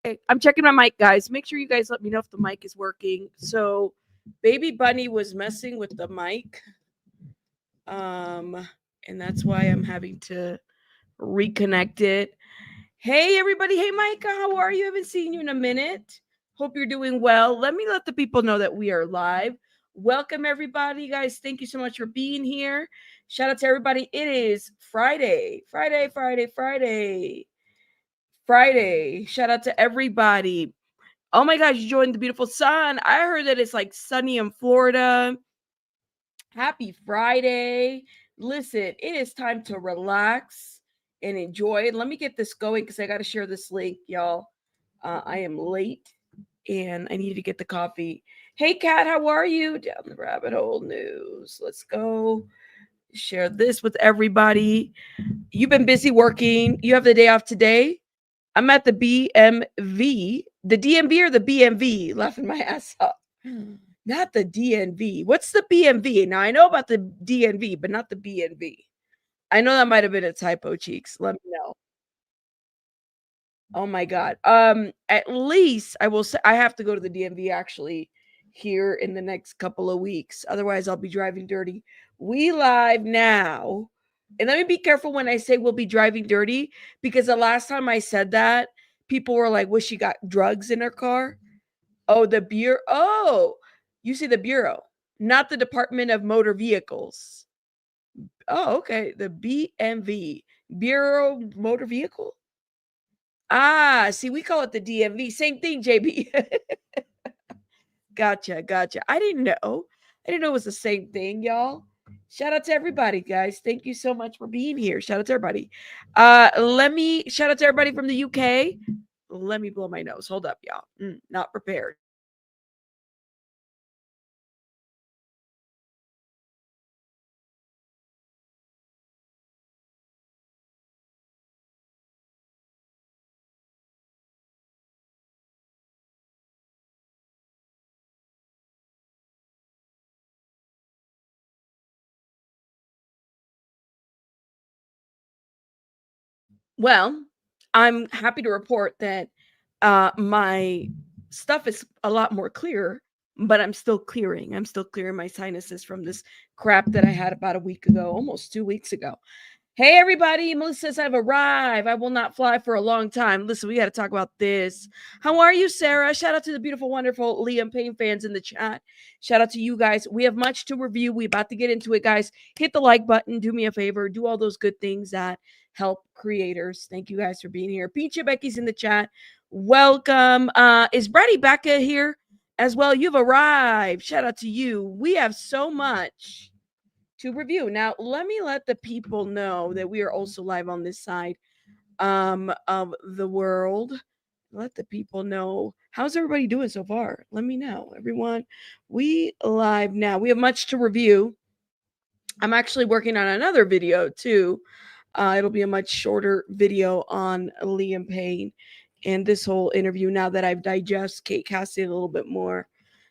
Okay, I'm checking my mic, guys. Make sure you guys let me know if the mic is working. So, Baby Bunny was messing with the mic, um, and that's why I'm having to reconnect it. Hey, everybody. Hey, Micah. How are you? Haven't seen you in a minute. Hope you're doing well. Let me let the people know that we are live. Welcome, everybody, guys. Thank you so much for being here. Shout out to everybody. It is Friday. Friday. Shout out to everybody. Oh my gosh, you joined the beautiful sun. I heard that it's like sunny in Florida. Happy Friday. Listen, it is time to relax and enjoy it. Let me get this going because I got to share this link, y'all. I am late and I need to get the coffee. Hey, Kat, how are you? Down the rabbit hole news. Let's go share this with everybody. You've been busy working. You have the day off today. I'm at the BMV, the DMV or the BMV, laughing my ass off. Not the DNV. What's the BMV? Now I know about the DNV, but not the BNV. I know that might have been a typo, cheeks. Let me know. Oh my god. At least I will say I have to go to the DMV actually here in the next couple of weeks. Otherwise, I'll be driving dirty. We live now. And let me be careful when I say we'll be driving dirty because the last time I said that, people were like, "Was she got drugs in her car?" Oh, the bureau. Oh, you see the bureau, not the Department of Motor Vehicles. Oh, okay. The BMV, Bureau Motor Vehicle. Ah, see, we call it the DMV. Same thing, JB. Gotcha. I didn't know. I didn't know it was the same thing, y'all. Shout out to everybody, guys. Thank you so much for being here. Shout out to everybody. Let me shout out to everybody from the UK. Let me blow my nose. Hold up, y'all. Not prepared. Well, I'm happy to report that my stuff is a lot more clear, but I'm still clearing. I'm still clearing my sinuses from this crap that I had about a week ago, almost 2 weeks ago. Hey, everybody. Melissa says, I've arrived. I will not fly for a long time. Listen, we got to talk about this. How are you, Sarah? Shout out to the beautiful, wonderful Liam Payne fans in the chat. Shout out to you guys. We have much to review. We about to get into it, guys. Hit the like button. Do me a favor. Do all those good things that help creators. Thank you guys for being here. Peachy Becky's in the chat. Welcome. Is Brady Becca here as well? You've arrived. Shout out to you. We have so much to review. Now, let me let the people know that we are also live on this side of the world. Let the people know. How's everybody doing so far? Let me know, everyone. We live now. We have much to review. I'm actually working on another video too. It'll be a much shorter video on Liam Payne and this whole interview. Now that I've digested Kate Cassidy a little bit more,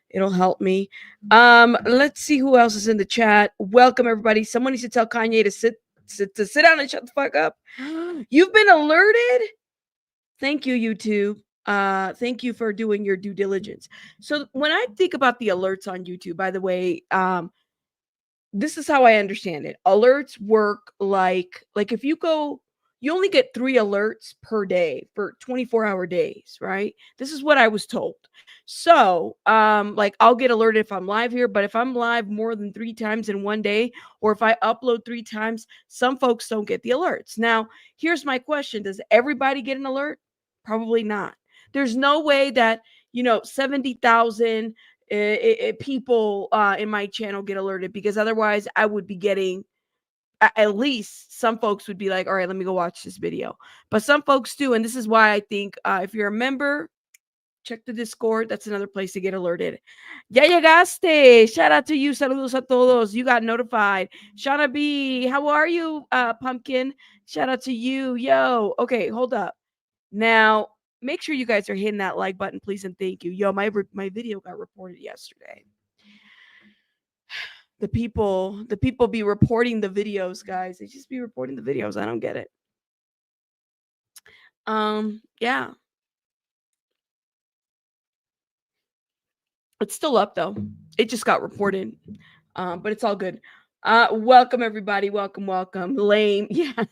it'll help me. Let's see who else is in the chat. Welcome everybody. Someone needs to tell Kanye to sit down and shut the fuck up. You've been alerted. Thank you, YouTube. Thank you for doing your due diligence. So when I think about the alerts on YouTube, by the way, this is how I understand it. Alerts work like if you go, you only get 3 alerts per day for 24-hour days, right? This is what I was told. So, like I'll get alerted if I'm live here, but if I'm live more than 3 times in one day, or if I upload 3 times, some folks don't get the alerts. Now, here's my question. Does everybody get an alert? Probably not. There's no way that, 70,000 people in my channel get alerted, because otherwise I would be getting, at least some folks would be like, all right, let me go watch this video. But some folks do. And this is why I think if you're a member, check the Discord. That's another place to get alerted. Ya llegaste. Shout out to you. Saludos a todos. You got notified. Shauna B, how are you, Pumpkin? Shout out to you. Yo. Okay, hold up. Now, make sure you guys are hitting that like button, please, and thank you. Yo, my video got reported yesterday. The people be reporting the videos, guys. They just be reporting the videos. I don't get it. Yeah. It's still up though. It just got reported. But it's all good. Welcome everybody. Welcome. Lame. Yeah.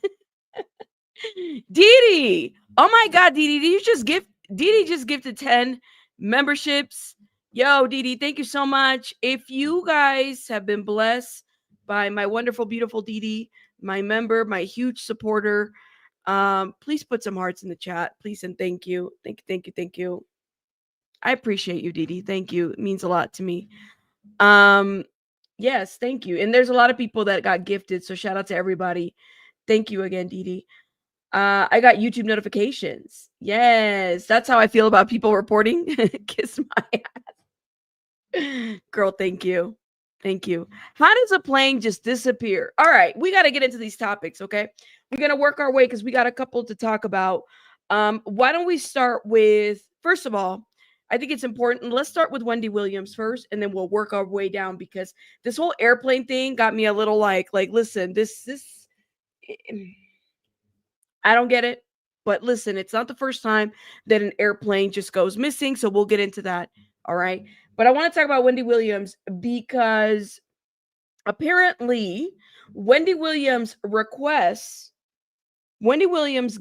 Diddy. Oh my God, Diddy. Diddy just gifted 10 memberships. Yo, Diddy, thank you so much. If you guys have been blessed by my wonderful, beautiful Diddy, my member, my huge supporter, please put some hearts in the chat. Please and thank you. Thank you. I appreciate you, Diddy. Thank you. It means a lot to me. Yes, thank you. And there's a lot of people that got gifted. So shout out to everybody. Thank you again, Didi. I got YouTube notifications. Yes, that's how I feel about people reporting. Kiss my ass. Girl, thank you. Thank you. How does a plane just disappear? All right, we got to get into these topics, okay? We're going to work our way because we got a couple to talk about. Why don't we start with, first of all, I think it's important. Let's start with Wendy Williams first, and then we'll work our way down because this whole airplane thing got me a little like, listen, this, I don't get it. But listen, it's not the first time that an airplane just goes missing. So we'll get into that. All right. But I want to talk about Wendy Williams because apparently Wendy Williams'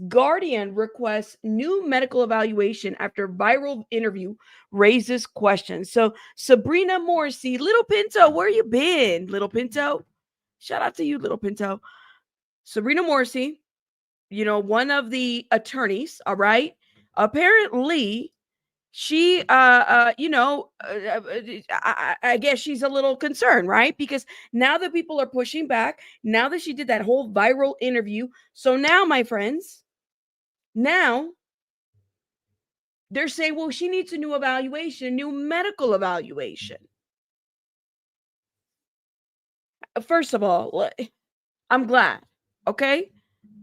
guardian requests new medical evaluation after viral interview raises questions. So Sabrina Morrissey, Little Pinto, where you been, Little Pinto? Shout out to you, Little Pinto. Sabrina Morrissey, one of the attorneys, all right? Apparently, she, I guess she's a little concerned, right? Because now that people are pushing back, now that she did that whole viral interview, so now, my friends, now they're saying, well, she needs a new evaluation, a new medical evaluation. First of all, I'm glad, okay?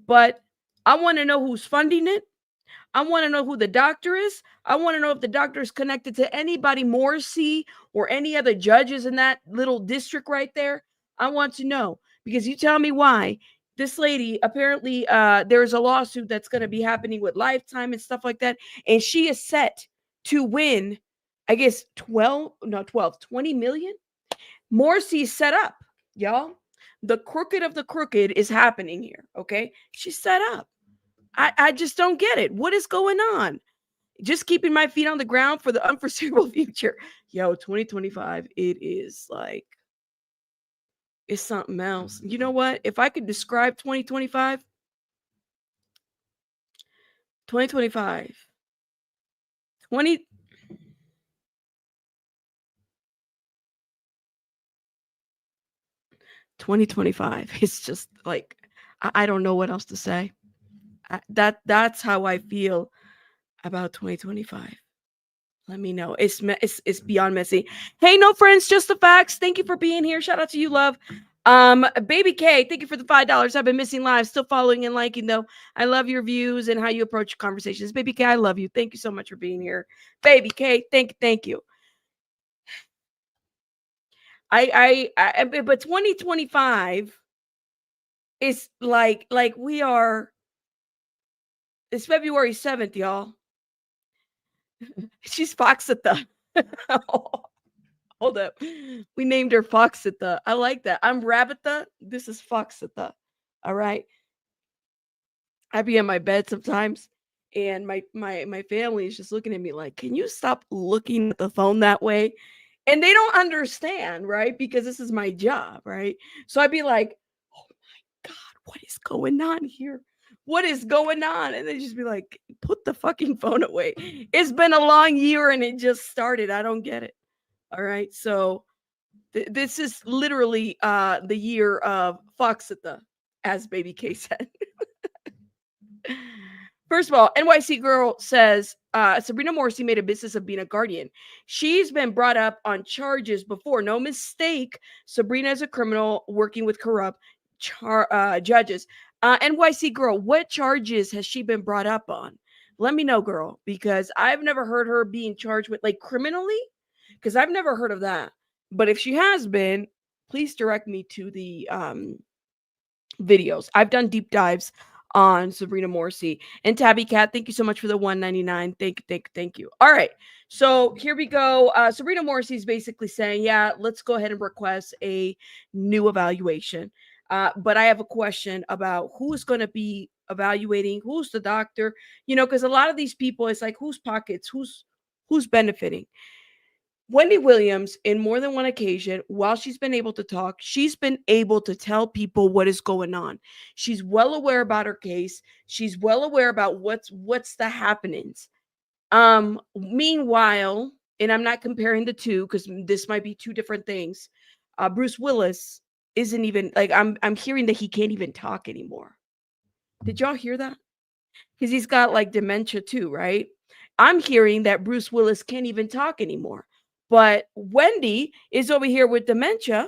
But I want to know who's funding it. I want to know who the doctor is. I want to know if the doctor is connected to anybody Morrissey or any other judges in that little district right there. I want to know because you tell me why this lady apparently there's a lawsuit that's going to be happening with Lifetime and stuff like that. And she is set to win, I guess, 20 million. Morrissey's set up, y'all. The crooked of the crooked is happening here. Okay. She's set up. I just don't get it. What is going on? Just keeping my feet on the ground for the unforeseeable future. Yo, 2025, it is like, it's something else. You know what? If I could describe 2025, 2025, 2025, it's just like, I don't know what else to say. That's how I feel about 2025. Let me know. It's beyond messy. Hey, no friends, just the facts. Thank you for being here. Shout out to you, love. Baby K, thank you for the $5. I've been missing live, still following and liking though. I love your views and how you approach conversations. Baby K, I love you. Thank you so much for being here. Baby K, thank you. But 2025 is like we are. It's February 7th, y'all. She's Foxitha. Hold up. We named her Foxitha. I like that. I'm Rabbitha. This is Foxitha. All right. I be in my bed sometimes and my family is just looking at me like, can you stop looking at the phone that way? And they don't understand, right? Because this is my job, right? So I'd be like, oh my God, what is going on here? What is going on? And they just be like, put the fucking phone away. It's been a long year and it just started. I don't get it. All right. So this is literally the year of Foxitha, as Baby K said. First of all, NYC Girl says Sabrina Morrissey made a business of being a guardian. She's been brought up on charges before. No mistake. Sabrina is a criminal working with corrupt judges. NYC Girl, what charges has she been brought up on? Let me know, girl, because I've never heard her being charged with like criminally, because I've never heard of that. But if she has been, please direct me to the videos. I've done deep dives on Sabrina Morsi. And Tabby Cat, thank you so much for the 199. Thank you. All right. So here we go. Sabrina Morsi is basically saying, yeah, let's go ahead and request a new evaluation. But I have a question about who's going to be evaluating, who's the doctor, because a lot of these people, it's like whose pockets, who's benefiting. Wendy Williams, in more than one occasion, while she's been able to talk, she's been able to tell people what is going on. She's well aware about her case. She's well aware about what's the happenings. Meanwhile, and I'm not comparing the two because this might be two different things. Bruce Willis isn't even like I'm hearing that he can't even talk anymore. Did y'all hear that? Because he's got like dementia too, right? I'm hearing that Bruce Willis can't even talk anymore. But Wendy is over here with dementia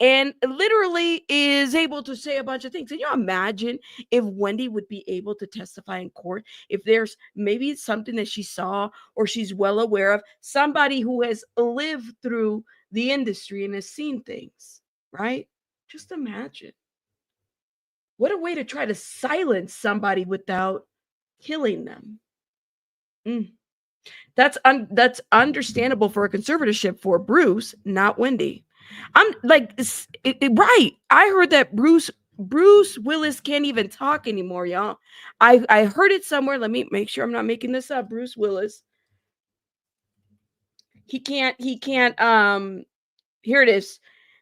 and literally is able to say a bunch of things. Can you imagine if Wendy would be able to testify in court? If there's maybe it's something that she saw or she's well aware of, somebody who has lived through the industry and has seen things, right? Just imagine. What a way to try to silence somebody without killing them. That's understandable for a conservatorship for Bruce, not Wendy. I'm like, right. I heard that Bruce Willis can't even talk anymore, y'all. I heard it somewhere. Let me make sure I'm not making this up. Bruce Willis. He can't. Here it is.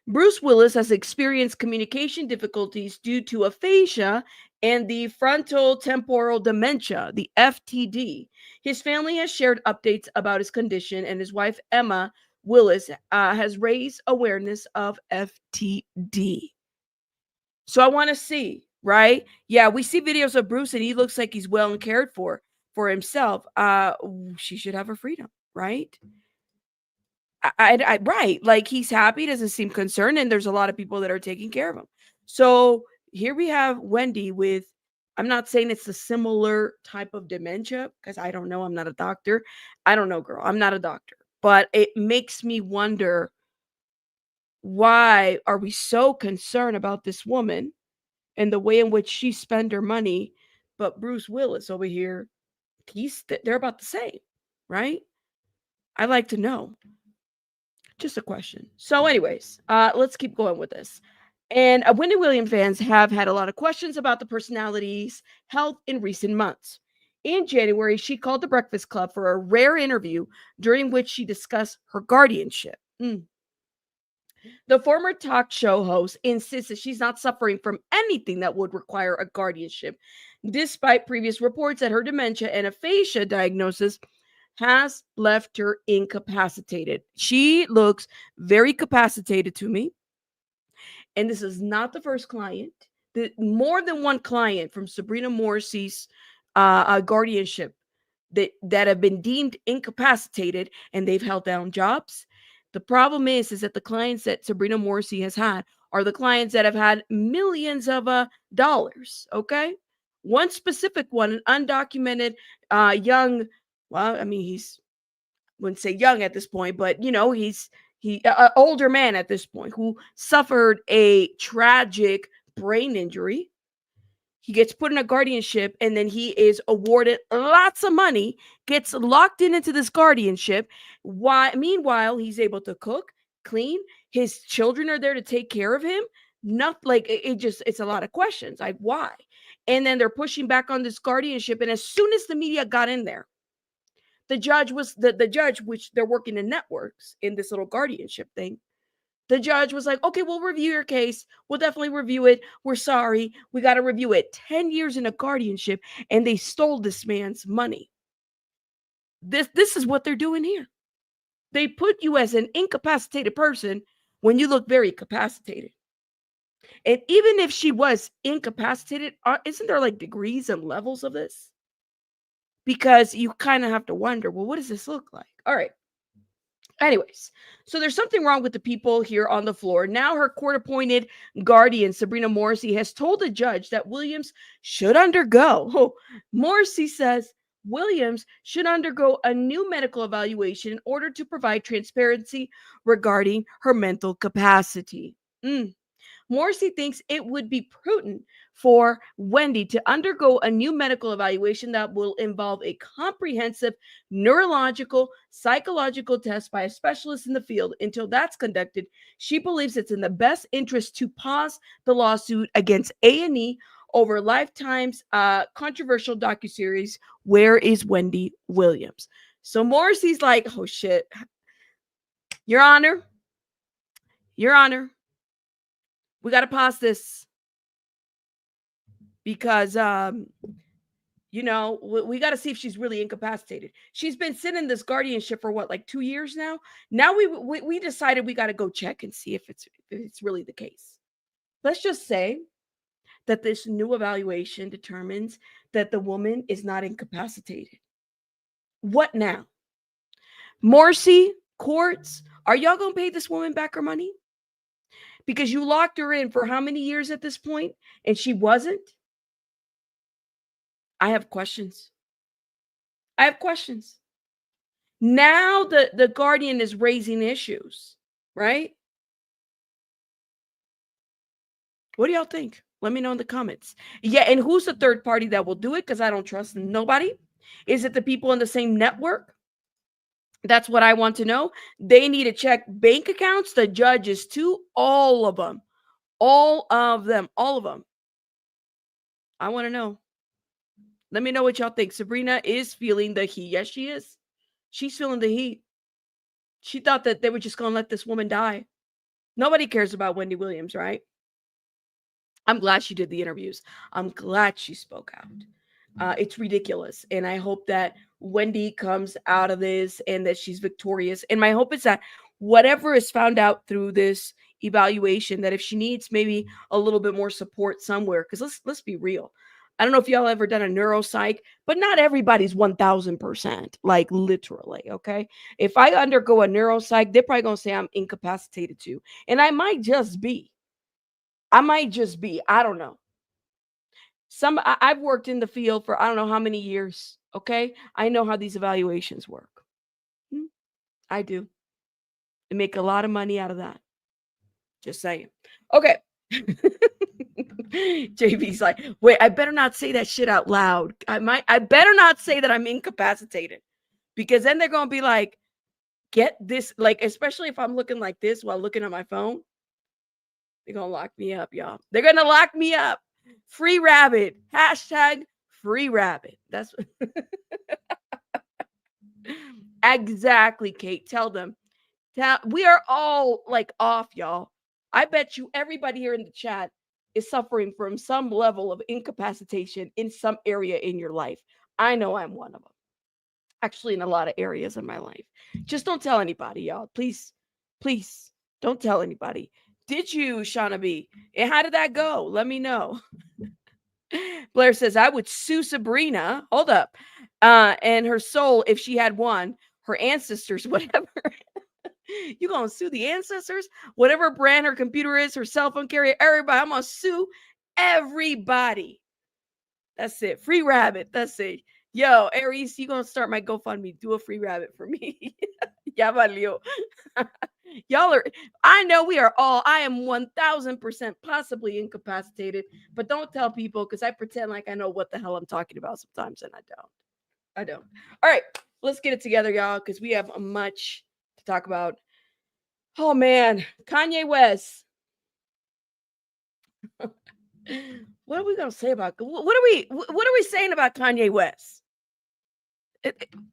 Bruce Willis has experienced communication difficulties due to aphasia and the frontal temporal dementia, the FTD. His family has shared updates about his condition, and his wife, Emma Willis, has raised awareness of FTD. So I want to see, right? Yeah, we see videos of Bruce, and he looks like he's well and cared for himself. She should have her freedom, right? Right, like he's happy, doesn't seem concerned, and there's a lot of people that are taking care of him. So here we have Wendy with, I'm not saying it's a similar type of dementia because I don't know, I'm not a doctor. I don't know, girl, I'm not a doctor, but it makes me wonder, why are we so concerned about this woman and the way in which she spent her money, but Bruce Willis over here, they're about the same, right? I'd like to know. Just a question. So, anyways, let's keep going with this. And Wendy Williams fans have had a lot of questions about the personality's health in recent months. In January, she called the Breakfast Club for a rare interview during which she discussed her guardianship. The former talk show host insists that she's not suffering from anything that would require a guardianship, despite previous reports that her dementia and aphasia diagnosis has left her incapacitated. She looks very capacitated to me. And this is not the first client. More than one client from Sabrina Morsi's guardianship that have been deemed incapacitated and they've held down jobs. The problem is that the clients that Sabrina Morsi has had are the clients that have had millions of dollars. Okay. One specific one, an undocumented young, well, I mean, wouldn't say young at this point, but he's an older man at this point who suffered a tragic brain injury. He gets put in a guardianship, and then he is awarded lots of money, gets locked into this guardianship. Meanwhile, he's able to cook, clean. His children are there to take care of him. Not like it's a lot of questions. Like, why? And then they're pushing back on this guardianship. And as soon as the media got in there, the judge, which they're working in networks in this little guardianship thing. The judge was like, okay, we'll review your case. We'll definitely review it. We're sorry. We got to review it. 10 years in a guardianship, and they stole this man's money. This is what they're doing here. They put you as an incapacitated person when you look very capacitated. And even if she was incapacitated, isn't there like degrees and levels of this? Because you kind of have to wonder, well, what does this look like? All right. Anyways, so there's something wrong with the people here on the floor. Now her court-appointed guardian, Sabrina Morsi, has told the judge that Williams should undergo. Morsi says Williams should undergo a new medical evaluation in order to provide transparency regarding her mental capacity. Morrissey thinks it would be prudent for Wendy to undergo a new medical evaluation that will involve a comprehensive neurological, psychological test by a specialist in the field. Until that's conducted, she believes it's in the best interest to pause the lawsuit against A&E over Lifetime's controversial docuseries, Where is Wendy Williams? So Morrissey's like, oh shit, Your Honor, we got to pause this because, we got to see if she's really incapacitated. She's been sitting in this guardianship for what, like 2 years now? Now we decided we got to go check and see if it's really the case. Let's just say that this new evaluation determines that the woman is not incapacitated. What now? Morrissey, courts, are y'all going to pay this woman back her money? Because you locked her in for how many years at this point and she wasn't? I have questions. Now the Guardian is raising issues, right? What do y'all think? Let me know in the comments. Yeah, and who's the third party that will do it? Because I don't trust nobody. Is it the people in the same network? That's what I want to know. They need to check bank accounts, the judges too, all of them. I want to know. Let me know what y'all think. Sabrina is feeling the heat. Yes, she is. She's feeling the heat. She thought that they were just going to let this woman die. Nobody cares about Wendy Williams, right? I'm glad she did the interviews. I'm glad she spoke out. It's ridiculous. And I hope that Wendy comes out of this and that she's victorious. And my hope is that whatever is found out through this evaluation, that if she needs maybe a little bit more support somewhere, because let's be real. I don't know if y'all ever done a neuropsych, but not everybody's 1000%, like literally, okay? If I undergo a neuropsych, they're probably going to say I'm incapacitated too. And I might just be. I don't know. I've worked in the field for I don't know how many years, okay? I know how these evaluations work. I do. I make a lot of money out of that. Just saying. Okay. JB's like, wait, I better not say that shit out loud. I better not say that I'm incapacitated, because then they're going to be like, get this, like, especially if I'm looking like this while looking at my phone, they're going to lock me up, y'all. They're going to lock me up. Free rabbit. Hashtag free rabbit. That's exactly, Kate. Tell them. We are all like off, y'all. I bet you everybody here in the chat is suffering from some level of incapacitation in some area in your life. I know I'm one of them. Actually, in a lot of areas in my life. Just don't tell anybody, y'all. Please don't tell anybody. Did you, Shauna B? And how did that go? Let me know. Blair says, I would sue Sabrina. Hold up. And her soul, if she had one, her ancestors, whatever. You gonna sue the ancestors? Whatever brand her computer is, her cell phone carrier, everybody. I'm gonna sue everybody. That's it. Free rabbit. That's it. Yo, Aries, you gonna start my GoFundMe. Do a free rabbit for me. Ya valió. Y'all are, I know we are all, I am 1000% possibly incapacitated, but don't tell people, because I pretend like I know what the hell I'm talking about sometimes, and I don't. All right, let's get it together, y'all, because we have much to talk about. Oh man, Kanye West. What are we gonna say about, what are we saying about Kanye West?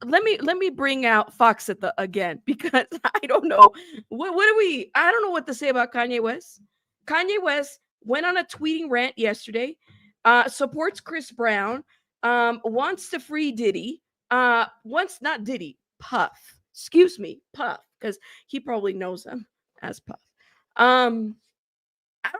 Let me bring out Fox again, because I don't know I don't know what to say about Kanye West. Kanye West went on a tweeting rant yesterday, supports Chris Brown, wants to free Diddy, not Diddy, Puff. Excuse me, Puff, because he probably knows him as Puff. I don't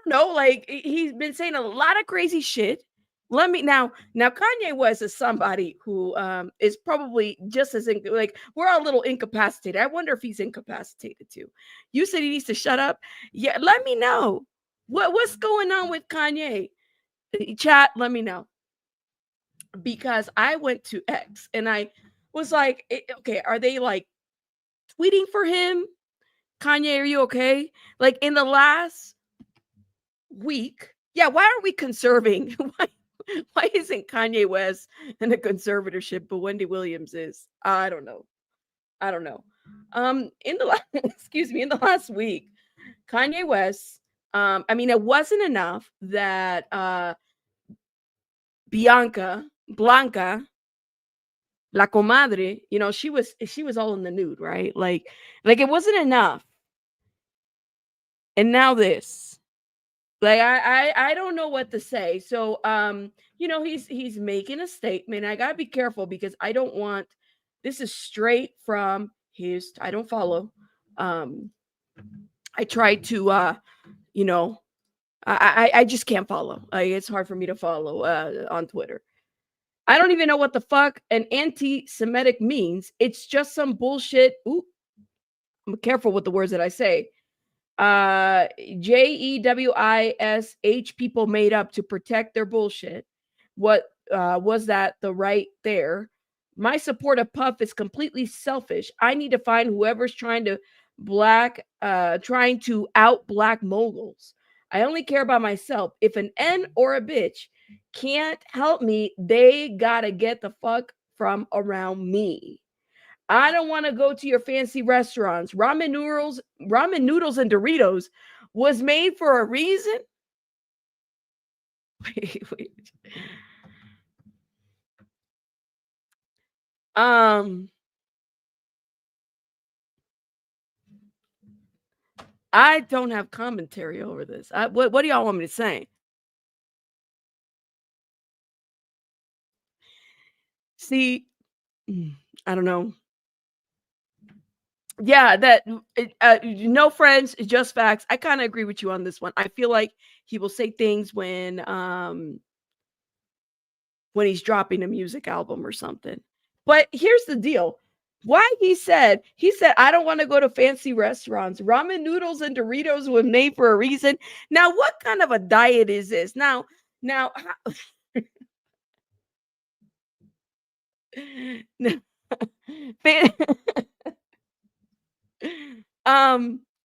know, like he's been saying a lot of crazy shit. Let me now Kanye West is somebody who is probably just as like, we're all a little incapacitated. I wonder if he's incapacitated too. You said he needs to shut up. Yeah, let me know. What's going on with Kanye? Chat, let me know. Because I went to X and I was like, okay, are they like tweeting for him? Kanye, are you okay? Like in the last week, yeah, why are we conserving? Why isn't Kanye West in a conservatorship, but Wendy Williams is? I don't know. I don't know. In the excuse me, in the last week, Kanye West. I mean, it wasn't enough that Blanca, la comadre, she was all in the nude, right? Like it wasn't enough, and now this. Like I don't know what to say. So he's making a statement. I gotta be careful because I don't want this is straight from his I don't follow. Um I try to you know I just can't follow. It's hard for me to follow on Twitter. I don't even know what the fuck an anti-Semitic means. It's just some bullshit. Ooh, I'm careful with the words that I say. JEWISH people made up to protect their bullshit. What was that the right there? My support of Puff is completely selfish. I need to find whoever's trying to out black moguls. I only care about myself. If an N or a bitch can't help me, they gotta get the fuck from around me. I don't want to go to your fancy restaurants. Ramen noodles and Doritos was made for a reason. Wait. Um, I don't have commentary over this. What do y'all want me to say? See, I don't know. Yeah, no friends, just facts. I kind of agree with you on this one. I feel like he will say things when he's dropping a music album or something. But here's the deal. Why he said I don't want to go to fancy restaurants. Ramen noodles and Doritos were made for a reason. Now, what kind of a diet is this? Now,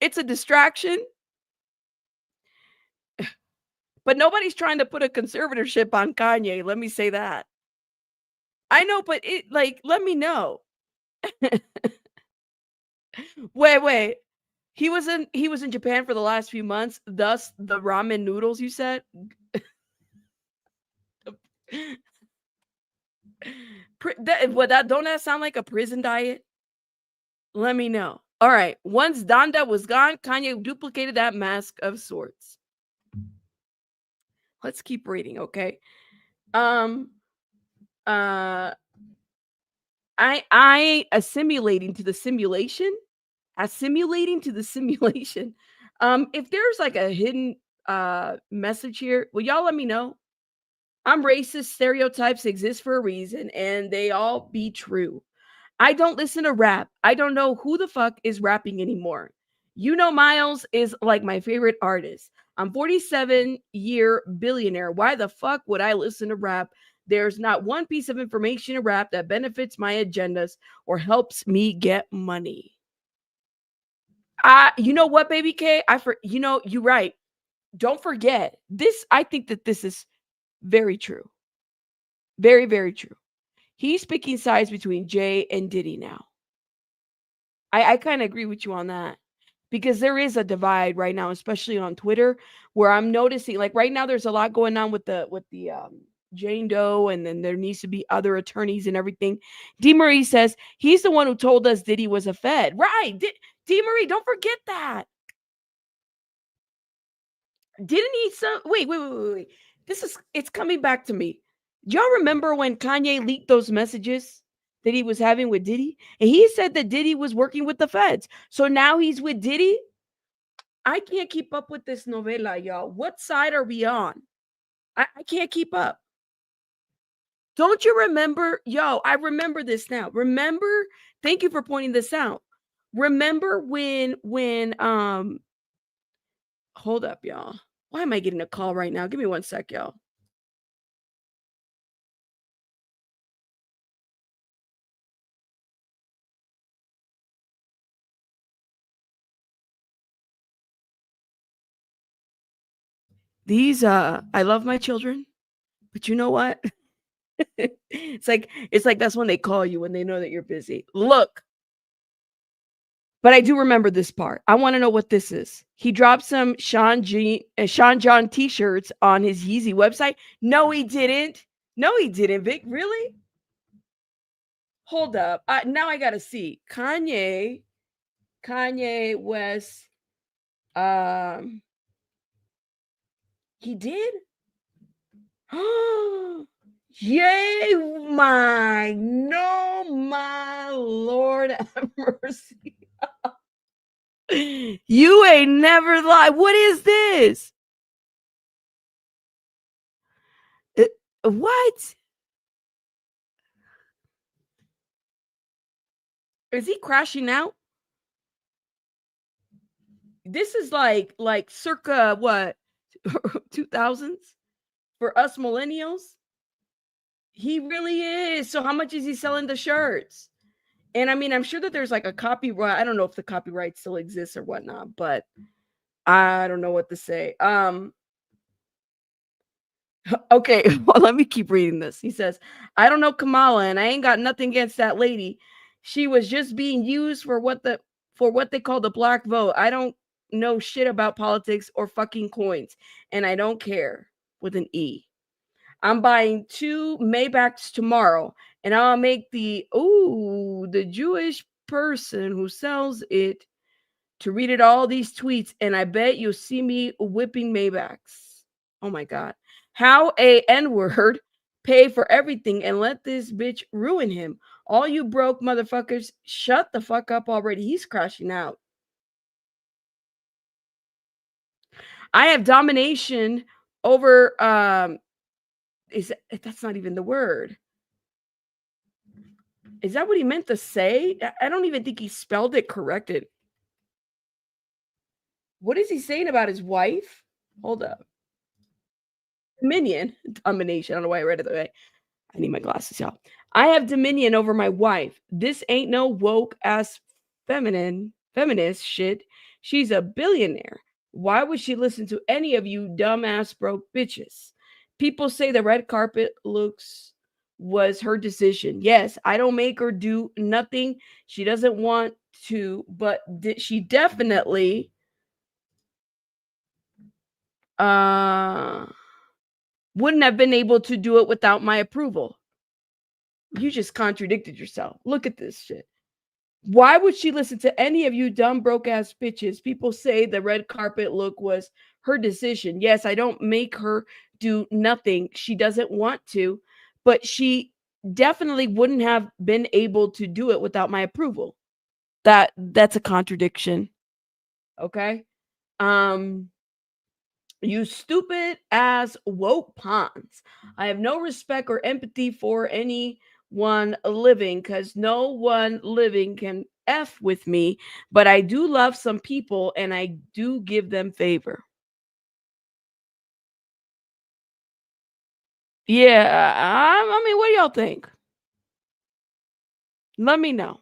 it's a distraction, but nobody's trying to put a conservatorship on Kanye. Let me say that. I know, but let me know. Wait. He was in Japan for the last few months, thus the ramen noodles you said? Don't that sound like a prison diet? Let me know. All right. Once Donda was gone, Kanye duplicated that mask of sorts. Let's keep reading, okay? Um uh I assimilating to the simulation. Assimilating to the simulation. If there's like a hidden message here, will y'all let me know? I'm racist. Stereotypes exist for a reason, and they all be true. I don't listen to rap. I don't know who the fuck is rapping anymore. Miles is like my favorite artist. I'm 47-year billionaire. Why the fuck would I listen to rap? There's not one piece of information in rap that benefits my agendas or helps me get money. You know what, baby K? You're right. Don't forget this. I think that this is very true. Very, very true. He's picking sides between Jay and Diddy now. I kind of agree with you on that because there is a divide right now, especially on Twitter, where I'm noticing like right now there's a lot going on with the Jane Doe, and then there needs to be other attorneys and everything. D. Marie says he's the one who told us Diddy was a Fed, right? D. Marie, don't forget that. Didn't he? Wait. It's coming back to me. Do y'all remember when Kanye leaked those messages that he was having with Diddy? And he said that Diddy was working with the feds. So now he's with Diddy. I can't keep up with this novela, y'all. What side are we on? I can't keep up. Don't you remember? Yo, I remember this now. Remember? Thank you for pointing this out. Remember when hold up, y'all. Why am I getting a call right now? Give me one sec, y'all. These I love my children, but you know what? It's like that's when they call you when they know that you're busy. Look, but I do remember this part. I want to know what this is. He dropped some Sean John t-shirts on his Yeezy website. No, he didn't. No, he didn't, Vic. Really? Hold up. Now I gotta see. Kanye West. Um, he did? Yay, my no, my Lord have mercy. You ain't never lied. What is this? What? Is he crashing out? This is like circa what 2000s for us millennials. He really is. So how much is he selling the shirts? And I mean, I'm sure that there's like a copyright. I don't know if the copyright still exists or whatnot, but I don't know what to say. Okay, well, let me keep reading this. He says, I don't know Kamala, and I ain't got nothing against that lady. She was just being used for what they call the black vote. I don't know shit about politics or fucking coins, and I don't care with an E. I'm buying 2 Maybachs tomorrow, and I'll make the Jewish person who sells it to read it all these tweets, and I bet you'll see me whipping Maybachs. Oh my god. How a N-word pay for everything and let this bitch ruin him. All you broke motherfuckers, shut the fuck up already. He's crashing out. I have domination over that's not even the word. Is that what he meant to say? I don't even think he spelled it corrected. What is he saying about his wife? Hold up. Dominion, domination. I don't know why I read it that way. I need my glasses, y'all. I have dominion over my wife. This ain't no woke ass feminist shit. She's a billionaire. Why would she listen to any of you dumbass broke bitches? People say the red carpet looks was her decision. Yes, I don't make her do nothing she doesn't want to, but she definitely wouldn't have been able to do it without my approval. You just contradicted yourself. Look at this shit. Why would she listen to any of you dumb broke ass bitches? People say the red carpet look was her decision. Yes, I don't make her do nothing she doesn't want to, but she definitely wouldn't have been able to do it without my approval. That's a contradiction. Okay? You stupid ass woke pawns. I have no respect or empathy for anyone living because no one living can F with me, but I do love some people and I do give them favor. Yeah, I mean, what do y'all think? Let me know.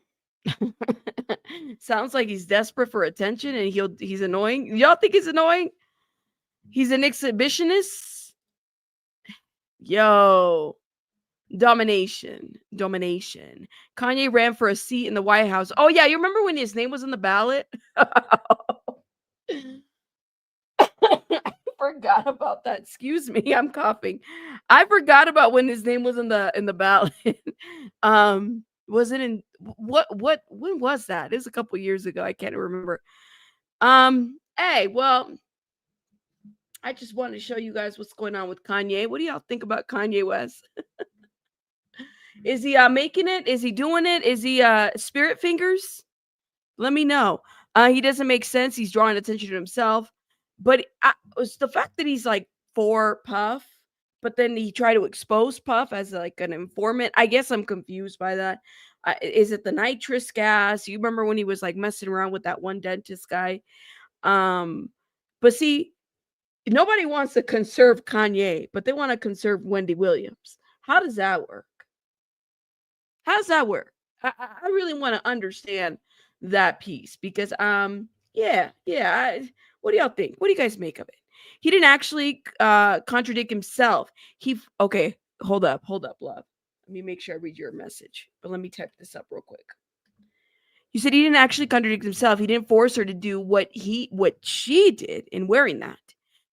Sounds like he's desperate for attention and he's annoying. Y'all think he's annoying? He's an exhibitionist? Yo. Domination. Kanye ran for a seat in the White House. Oh, yeah. You remember when his name was on the ballot? I forgot about that. Excuse me. I'm coughing. I forgot about when his name was in the ballot. Was it in when was that? It was a couple years ago. I can't remember. Hey, well, I just wanted to show you guys what's going on with Kanye. What do y'all think about Kanye West? Is he making it? Is he doing it? Is he spirit fingers? Let me know. He doesn't make sense. He's drawing attention to himself. But it's the fact that he's like for Puff, but then he tried to expose Puff as like an informant. I guess I'm confused by that. Is it the nitrous gas? You remember when he was like messing around with that one dentist guy? But see, nobody wants to conserve Kanye, but they want to conserve Wendy Williams. How does that work? How does that work? I really want to understand that piece because what do y'all think? What do you guys make of it? He didn't actually contradict himself. Okay, hold up, love. Let me make sure I read your message. But let me type this up real quick. You said he didn't actually contradict himself. He didn't force her to do what she did in wearing that.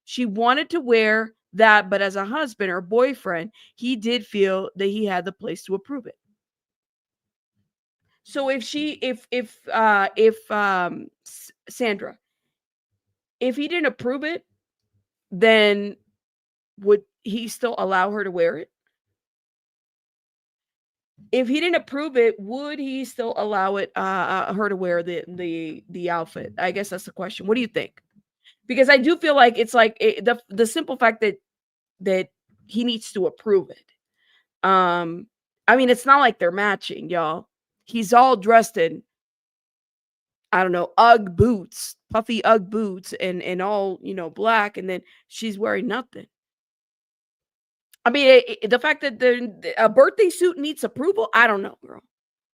She wanted to wear that, but as a husband or boyfriend, he did feel that he had the place to approve it. So if Sandra, if he didn't approve it, then would he still allow her to wear it? If he didn't approve it, would he still allow her to wear the outfit? I guess that's the question. What do you think? Because I do feel like it's like the simple fact that he needs to approve it. I mean, it's not like they're matching, y'all. He's all dressed in, I don't know, Ugg boots, puffy Ugg boots, and all, black, and then she's wearing nothing. I mean, the fact that a birthday suit needs approval, I don't know, girl.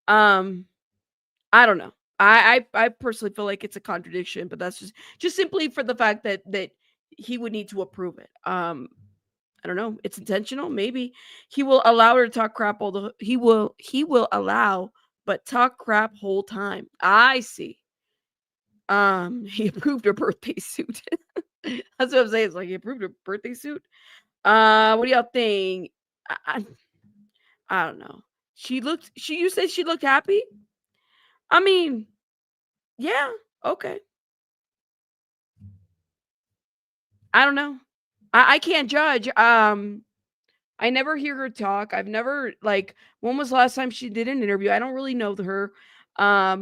I don't know. I personally feel like it's a contradiction, but that's just simply for the fact that he would need to approve it. I don't know. It's intentional. Maybe he will allow her to talk crap he will allow, but talk crap whole time. I see. He approved her birthday suit. That's what I'm saying. It's like he approved her birthday suit. What do y'all think? I don't know. You said she looked happy? I mean, yeah, okay. I don't know. I can't judge. I never hear her talk. I've never when was the last time she did an interview? I don't really know her. But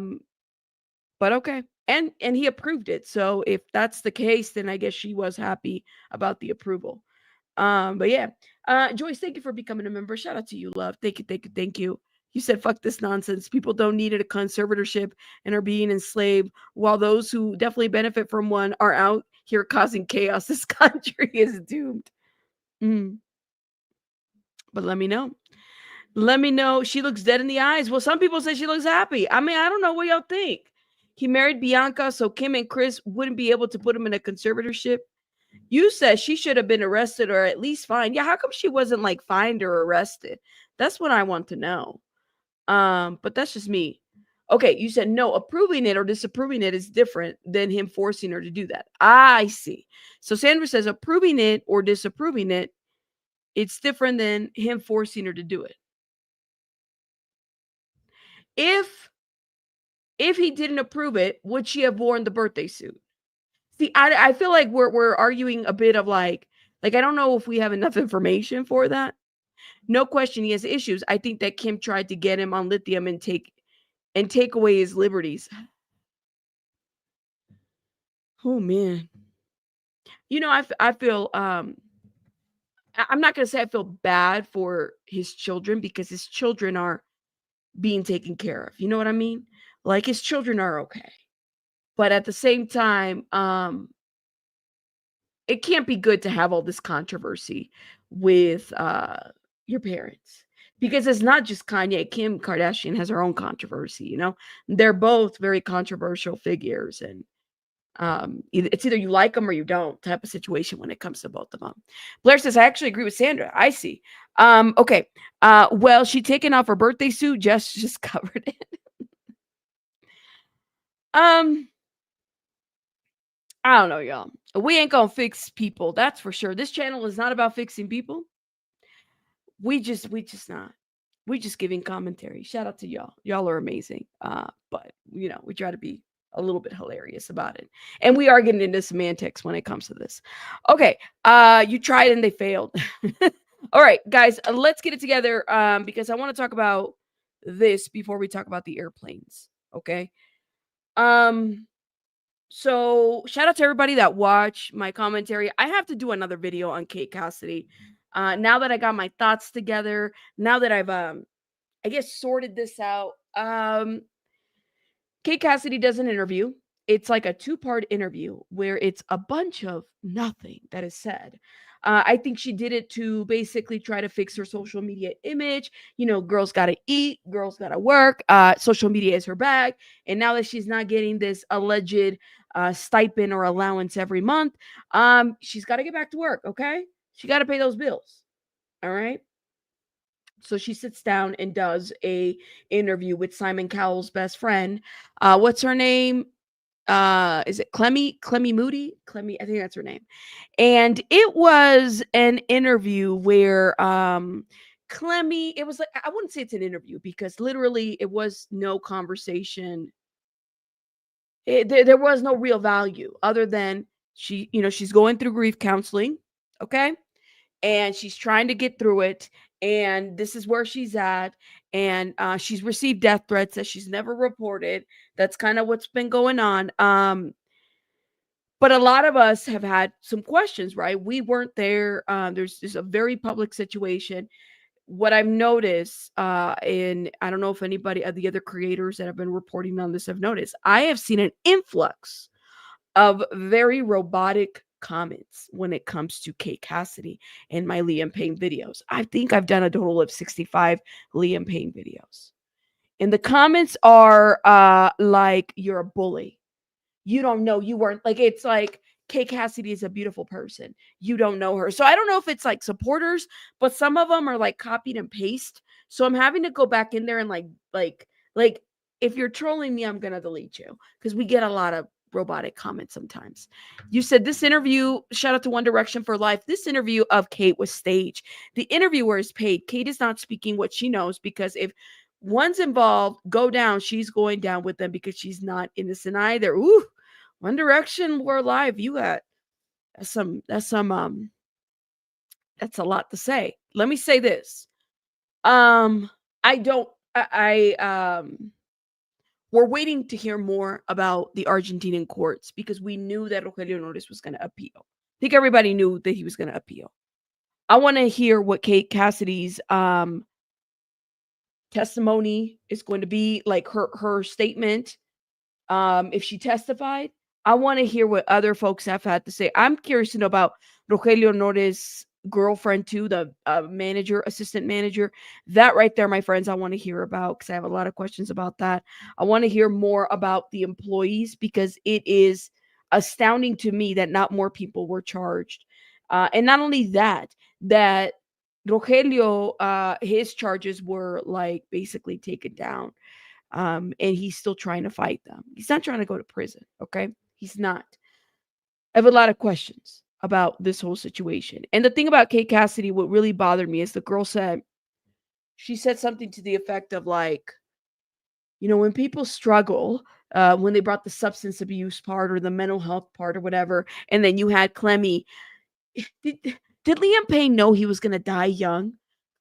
okay. And he approved it. So if that's the case, then I guess she was happy about the approval. But yeah. Joyce, thank you for becoming a member. Shout out to you, love. Thank you. You said, fuck this nonsense. People don't need a conservatorship and are being enslaved, while those who definitely benefit from one are out here causing chaos. This country is doomed. But let me know. Let me know. She looks dead in the eyes. Well, some people say she looks happy. I mean, I don't know what y'all think. He married Bianca, so Kim and Chris wouldn't be able to put him in a conservatorship. You said she should have been arrested or at least fined. Yeah, how come she wasn't fined or arrested? That's what I want to know. But that's just me. Okay, you said no, approving it or disapproving it is different than him forcing her to do that. I see. So Sandra says approving it or disapproving it, it's different than him forcing her to do it. If he didn't approve it, would she have worn the birthday suit? See, I feel like we're arguing a bit of I don't know if we have enough information for that. No question he has issues. I think that Kim tried to get him on lithium and take away his liberties. Oh man. I feel I'm not going to say I feel bad for his children because his children are being taken care of. You know what I mean? His children are okay. But at the same time, it can't be good to have all this controversy with your parents, because it's not just Kanye. Kim Kardashian has her own controversy. They're both very controversial figures, and it's either you like them or you don't type of situation when it comes to both of them. Blair says, I actually agree with Sandra. I see. Okay. Well, she taken off her birthday suit. Jess just covered it. I don't know, y'all. We ain't gonna fix people. That's for sure. This channel is not about fixing people. We just not. We just giving commentary. Shout out to y'all. Y'all are amazing. But we try to be a little bit hilarious about it. And we are getting into semantics when it comes to this. Okay. You tried and they failed. All right, guys, let's get it together. Because I want to talk about this before we talk about the airplanes. Okay. So shout out to everybody that watched my commentary. I have to do another video on Kate Cassidy. Now that I got my thoughts together, now that I've I guess sorted this out. Kate Cassidy does an interview. It's like a 2-part interview where it's a bunch of nothing that is said. I think she did it to basically try to fix her social media image. Girls got to eat, girls got to work. Social media is her bag. And now that she's not getting this alleged stipend or allowance every month. She's got to get back to work. Okay. She got to pay those bills. All right. So she sits down and does a interview with Simon Cowell's best friend. What's her name? Is it Clemmy Moody? Clemmy, I think that's her name. And it was an interview where Clemmy, it was like, I wouldn't say it's an interview because literally it was no conversation. There was no real value other than she's going through grief counseling. Okay. And she's trying to get through it. And this is where she's at. And she's received death threats that she's never reported. That's kind of what's been going on. But a lot of us have had some questions, right? We weren't there. There's a very public situation. What I've noticed, and I don't know if anybody of the other creators that have been reporting on this have noticed, I have seen an influx of very robotic comments when it comes to Kate Cassidy and my Liam Payne videos. I think I've done a total of 65 Liam Payne videos. And the comments are like, you're a bully. You don't know, you weren't, like, it's like Kate Cassidy is a beautiful person. You don't know her. So I don't know if it's like supporters, but some of them are like copied and paste. So I'm having to go back in there and like if you're trolling me, I'm gonna delete you because we get a lot of robotic comments sometimes. You said this interview, shout out to One Direction for Life. This interview of Kate was staged. The interviewer is paid. Kate is not speaking what she knows because if one's involved, go down, she's going down with them because she's not innocent either. Ooh, One Direction, we're live. You got that's a lot to say. Let me say this. I don't we're waiting to hear more about the Argentinian courts because we knew that Rogelio Norris was going to appeal. I think everybody knew that he was going to appeal. I want to hear what Kate Cassidy's testimony is going to be, like her statement. If she testified, I want to hear what other folks have had to say. I'm curious to know about Rogelio Norris' girlfriend too, the assistant manager. That right there, my friends, I want to hear about because I have a lot of questions about that. I want to hear more about the employees because it is astounding to me that not more people were charged. And not only that Rogelio, his charges were like basically taken down. And he's still trying to fight them. He's not trying to go to prison. Okay. He's not. I have a lot of questions about this whole situation. And the thing about Kate Cassidy, what really bothered me is the girl said, she said something to the effect of like, when people struggle, when they brought the substance abuse part or the mental health part or whatever, and then you had Clemmy, did Liam Payne know he was going to die young?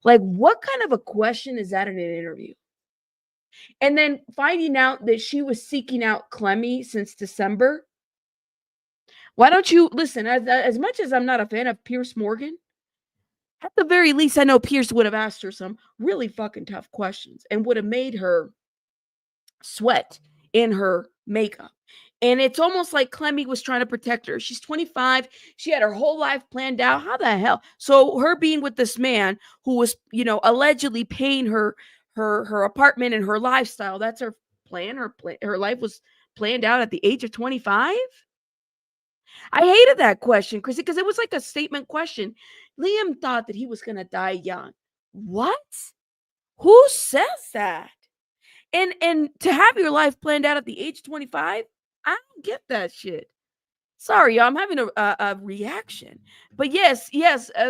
Like, what kind of a question is that in an interview? And then finding out that she was seeking out Clemmy since December. Why don't you listen? As much as I'm not a fan of Pierce Morgan, at the very least, I know Pierce would have asked her some really fucking tough questions and would have made her sweat in her makeup. And it's almost like Clemmy was trying to protect her. She's 25. She had her whole life planned out. How the hell? So her being with this man who was, allegedly paying her apartment and her lifestyle, that's her plan. Her life was planned out at the age of 25. I hated that question, Chrissy, because it was like a statement question. Liam thought that he was going to die young. What? Who says that? And to have your life planned out at the age of 25, I don't get that shit. Sorry, y'all, I'm having a reaction. But yes,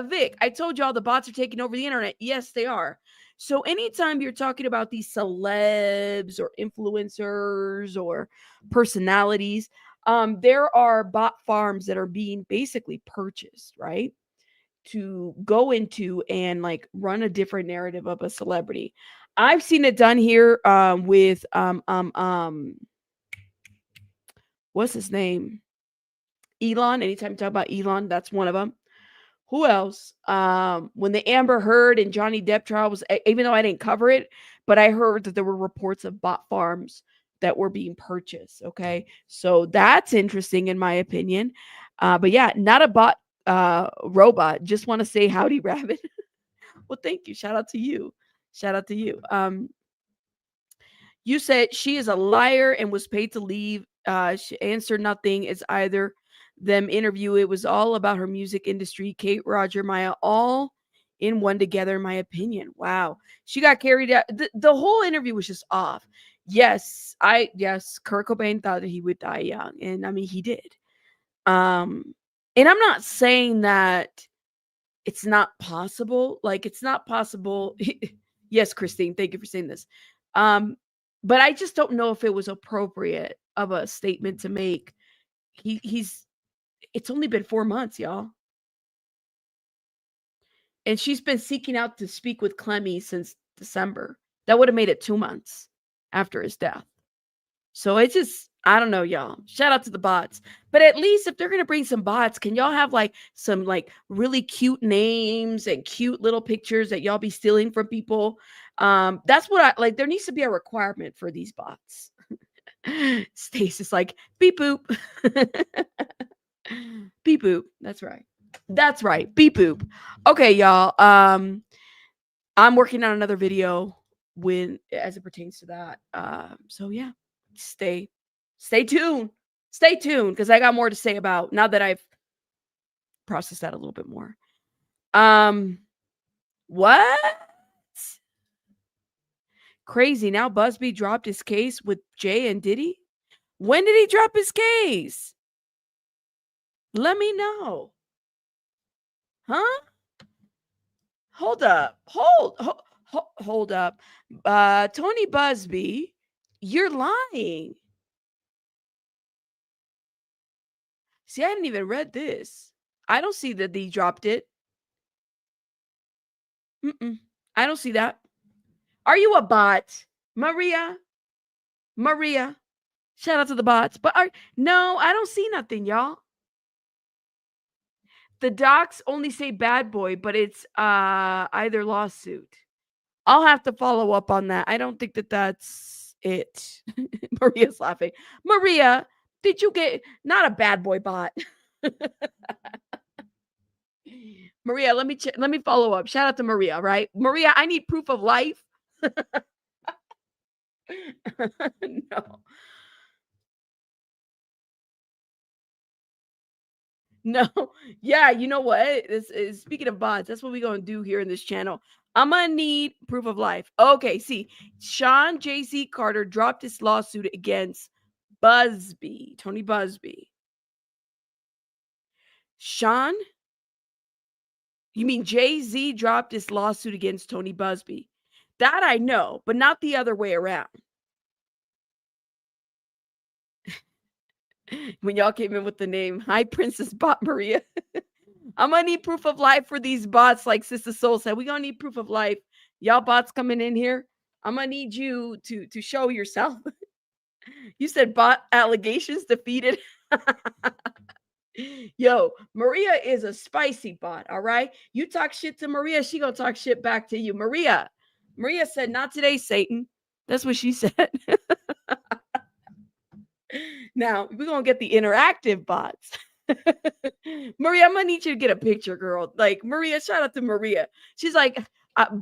Vic, I told y'all the bots are taking over the internet. Yes, they are. So anytime you're talking about these celebs or influencers or personalities, there are bot farms that are being basically purchased, right? To go into and like run a different narrative of a celebrity. I've seen it done here with what's his name? Elon. Anytime you talk about Elon, that's one of them. Who else? When the Amber Heard and Johnny Depp trial was, even though I didn't cover it, but I heard that there were reports of bot farms that were being purchased. Okay. So that's interesting in my opinion. But yeah, not a bot robot. Just want to say howdy, rabbit. Well, thank you. Shout out to you. Shout out to you. You said she is a liar and was paid to leave She answered nothing. It's either them interview. It was all about her music industry. Kate, Roger, Maya, all in one together, in my opinion. Wow. She got carried out. The whole interview was just off. Yes, Kurt Cobain thought that he would die young. And I mean, he did. And I'm not saying that it's not possible. Like, it's not possible. Yes, Christine, thank you for saying this. But I just don't know if it was appropriate of a statement to make. It's only been 4 months, y'all. And she's been seeking out to speak with Clemmy since December. That would have made it 2 months after his death. So it's just, I don't know, y'all. Shout out to the bots. But at least if they're going to bring some bots, can y'all have like some like really cute names and cute little pictures that y'all be stealing from people? That's what I like. There needs to be a requirement for these bots. Stacey's like, beep boop. Beep boop. That's right. That's right. Beep boop. Okay, y'all. I'm working on another video as it pertains to that. So yeah. Stay tuned. Stay tuned, because I got more to say about now that I've processed that a little bit more. What? Crazy. Now Busby dropped his case with Jay and Diddy. When did he drop his case? Let me know. Huh? Hold up. Hold up. Tony Busby, you're lying. See, I hadn't even read this. I don't see that he dropped it. I don't see that. Are you a bot? Maria? Shout out to the bots. But no, I don't see nothing, y'all. The docs only say bad boy, but it's either lawsuit. I'll have to follow up on that. I don't think that that's it. Maria's laughing. Maria, did you get not a bad boy bot? Maria, let me follow up. Shout out to Maria, right? Maria, I need proof of life. No. No. Yeah, you know what? Speaking of bots, that's what we're going to do here in this channel. I'm going to need proof of life. Okay, see. Sean J.C. Carter dropped his lawsuit against Busby, Tony Busby. Sean? You mean Jay-Z dropped his lawsuit against Tony Busby? That I know, but not the other way around. When y'all came in with the name, hi, Princess Bot Maria. I'm going to need proof of life for these bots, like Sister Soul said. We're going to need proof of life. Y'all bots coming in here, I'm going to need you to show yourself. You said bot allegations defeated. Yo, Maria is a spicy bot, all right? You talk shit to Maria, she gonna talk shit back to you. Maria said, not today, Satan. That's what she said. Now, we're gonna get the interactive bots. Maria, I'm gonna need you to get a picture, girl. Like, Maria, shout out to Maria. She's like,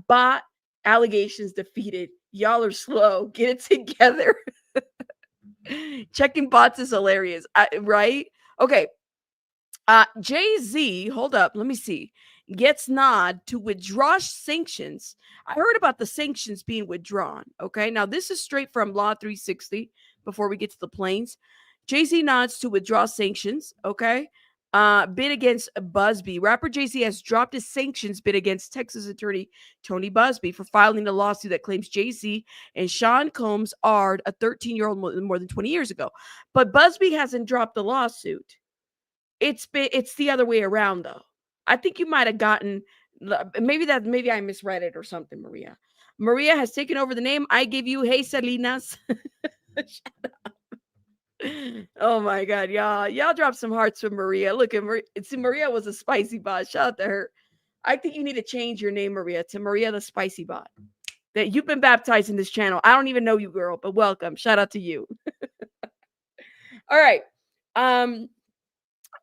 bot allegations defeated. Y'all are slow. Get it together. Checking bots is hilarious, right? Okay. Jay-Z, hold up, let me see, gets nod to withdraw sanctions. I heard about the sanctions being withdrawn. Okay, now this is straight from Law 360 before we get to the planes. Jay-Z nods to withdraw sanctions. Okay, bid against Busby. Rapper Jay-Z has dropped his sanctions bid against Texas attorney Tony Busby for filing a lawsuit that claims Jay-Z and Sean Combs are a 13-year-old more than 20 years ago. But Busby hasn't dropped the lawsuit. It's the other way around, though. I think you might have gotten maybe I misread it or something. Maria has taken over the name I gave you. Hey, Salinas. Shut up. Oh my God, y'all dropped some hearts for Maria. Look at Maria. See, Maria was a spicy bot. Shout out to her. I think you need to change your name, Maria, to Maria the Spicy Bot. That you've been baptized in this channel. I don't even know you, girl, but welcome. Shout out to you. All right.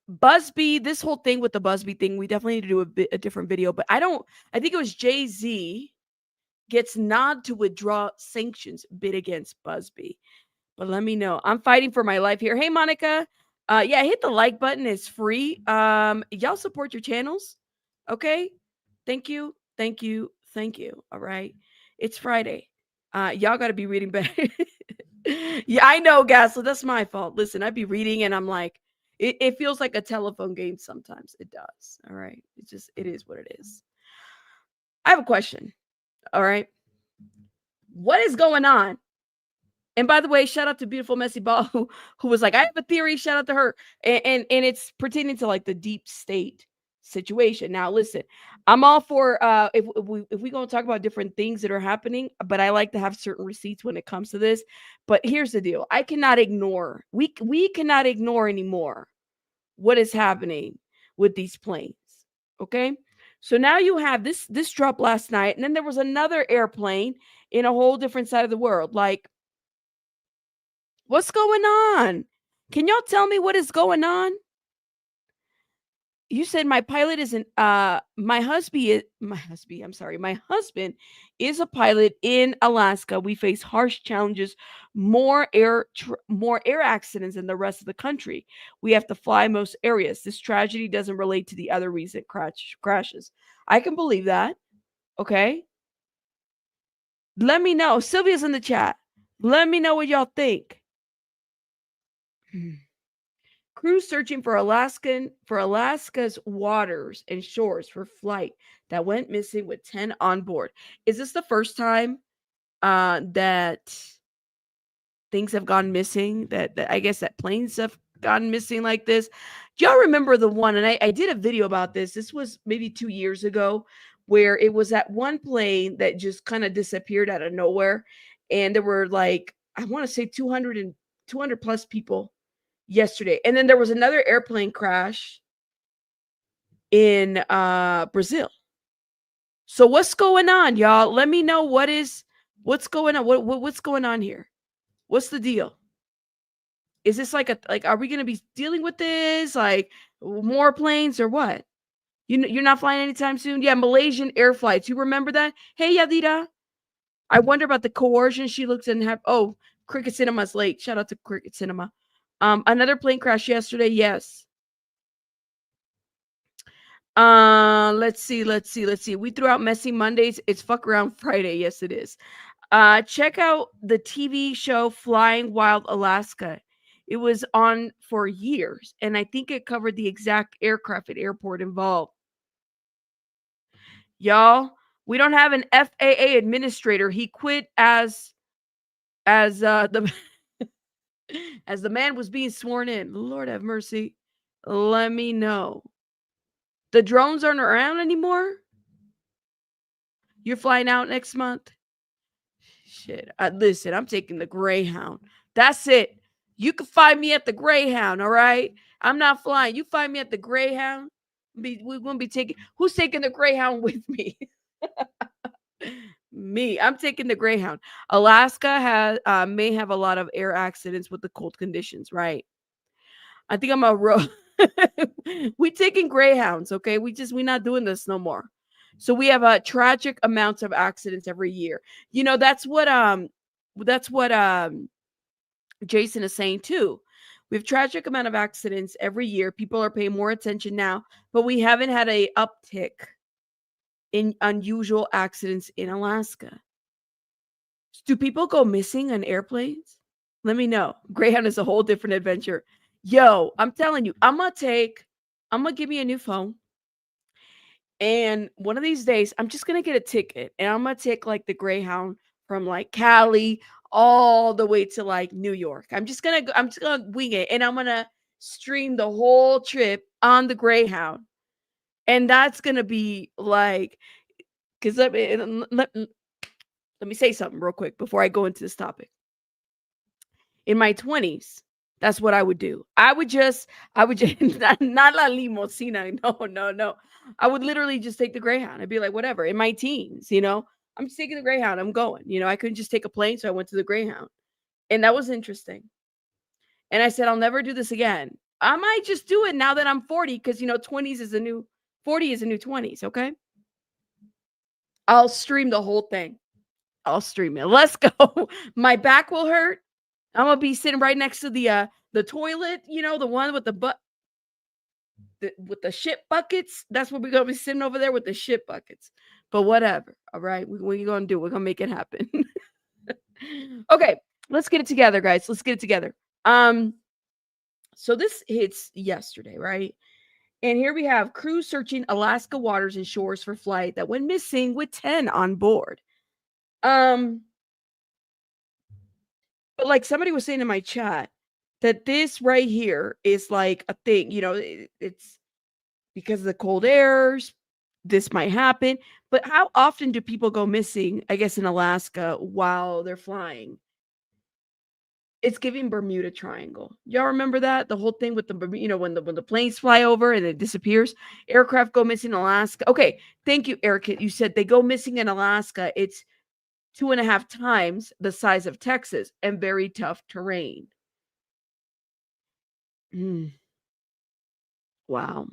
Busby, this whole thing with the Busby thing, we definitely need to do a different video, but I think it was Jay-Z gets nod to withdraw sanctions bid against Busby. But let me know. I'm fighting for my life here. Hey, Monica. Yeah, hit the like button. It's free. Y'all support your channels. Okay. Thank you. Thank you. Thank you. All right. It's Friday. Y'all got to be reading better. Yeah, I know, Gaslit. That's my fault. Listen, I'd be reading and I'm like, it feels like a telephone game sometimes. It does. All right. It is what it is. I have a question. All right. What is going on? And by the way, shout out to Beautiful Messy Ball who was like, I have a theory. Shout out to her. And it's pertaining to like the deep state situation. Now, listen, I'm all for if we gonna talk about different things that are happening, but I like to have certain receipts when it comes to this. But here's the deal: I cannot ignore. We cannot ignore anymore what is happening with these planes. Okay. So now you have this drop last night, and then there was another airplane in a whole different side of the world. Like, what's going on? Can y'all tell me what is going on? You said my pilot isn't my husband is a pilot in Alaska. We face harsh challenges, more air accidents than the rest of the country. We have to fly most areas. This tragedy doesn't relate to the other recent crashes. I can believe that. Okay? Let me know. Sylvia's in the chat. Let me know what y'all think. Crews searching for Alaska's waters and shores for flight that went missing with 10 on board. Is this the first time that things have gone missing? That I guess that planes have gone missing like this? Do y'all remember the one? And I did a video about this. This was maybe 2 years ago, where it was that one plane that just kind of disappeared out of nowhere, and there were like, I want to say 200 plus people yesterday. And then there was another airplane crash in Brazil. So what's going on, y'all? Let me know what's going on. What's going on here? What's the deal? Is this like are we going to be dealing with this like more planes or what? You're not flying anytime soon? Yeah, Malaysian air flights. You remember that? Hey, Yadira. I wonder about the coercion she looks and have. Oh, Cricket Cinema's late. Shout out to Cricket Cinema. Another plane crash yesterday. Yes. Let's see. We threw out Messy Mondays. It's fuck around Friday. Yes, it is. Check out the TV show Flying Wild Alaska. It was on for years, and I think it covered the exact aircraft and airport involved. Y'all, we don't have an FAA administrator. He quit as the as the man was being sworn in. Lord have mercy. Let me know. The drones aren't around anymore? You're flying out next month? Shit. Listen, I'm taking the Greyhound. That's it. You can find me at the Greyhound, all right? I'm not flying. You find me at the Greyhound. We're going to be taking... Who's taking the Greyhound with me? Me. I'm taking the Greyhound. Alaska may have a lot of air accidents with the cold conditions, right? I think I'm a we taking Greyhounds, okay? We're not doing this no more. So we have a tragic amounts of accidents every year. That's what Jason is saying too. We have tragic amount of accidents every year. People are paying more attention now, but we haven't had a uptick in unusual accidents in Alaska. Do people go missing on airplanes? Let me know. Greyhound is a whole different adventure. Yo, I'm telling you, I'm gonna give me a new phone. And one of these days, I'm just gonna get a ticket and I'm gonna take like the Greyhound from like Cali all the way to like New York. I'm just gonna wing it and I'm gonna stream the whole trip on the Greyhound. And that's gonna be like, because let me say something real quick before I go into this topic. In my 20s, that's what I would do. I would just not la limosina. No. I would literally just take the Greyhound. I'd be like, whatever. In my teens, I'm just taking the Greyhound. I'm going. I couldn't just take a plane, so I went to the Greyhound. And that was interesting. And I said, I'll never do this again. I might just do it now that I'm 40, because 20s is a new 40 is a new 20s, okay? I'll stream the whole thing. I'll stream it. Let's go. My back will hurt. I'm gonna be sitting right next to the toilet, the one with with the shit buckets. That's what we're gonna be sitting over there with the shit buckets. But whatever. All right, we're gonna do. We're gonna make it happen. Okay, let's get it together, guys. Let's get it together. So this hits yesterday, right? And here we have crews searching Alaska waters and shores for flight that went missing with 10 on board. But like somebody was saying in my chat that this right here is like a thing, it's because of the cold airs, this might happen. But how often do people go missing, I guess, in Alaska while they're flying? It's giving Bermuda Triangle. Y'all remember that? The whole thing with the, when the planes fly over and it disappears. Aircraft go missing in Alaska. Okay, thank you, Eric. You said they go missing in Alaska. It's 2.5 times the size of Texas and very tough terrain. Wow.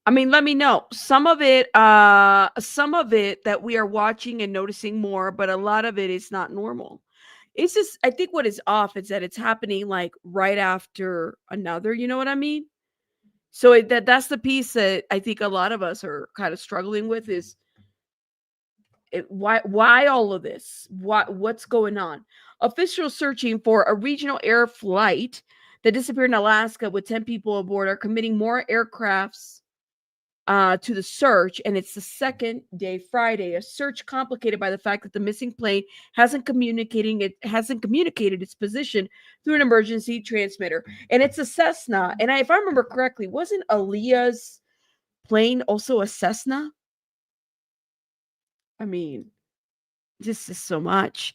I mean, let me know. Some of it that we are watching and noticing more, but a lot of it is not normal. It's just, I think what is off is that it's happening like right after another, you know what I mean? So that's the piece that I think a lot of us are kind of struggling with is why all of this? What's going on? Officials searching for a regional air flight that disappeared in Alaska with 10 people aboard are committing more aircrafts to the search, and it's the second day Friday. A search complicated by the fact that the missing plane hasn't communicated its position through an emergency transmitter, and it's a Cessna. And if I remember correctly, wasn't Aaliyah's plane also a Cessna? I mean, this is so much.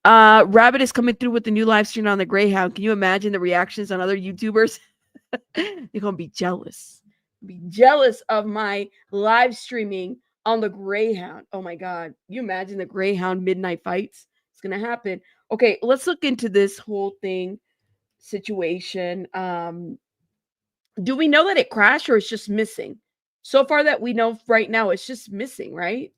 Rabbit is coming through with the new live stream on the Greyhound. Can you imagine the reactions on other YouTubers? They're gonna be jealous. Of my live streaming on the Greyhound. Oh my God. You imagine the Greyhound midnight fights? It's going to happen. Okay, let's look into this whole thing situation. Do we know that it crashed or it's just missing? So far that we know right now, it's just missing, right?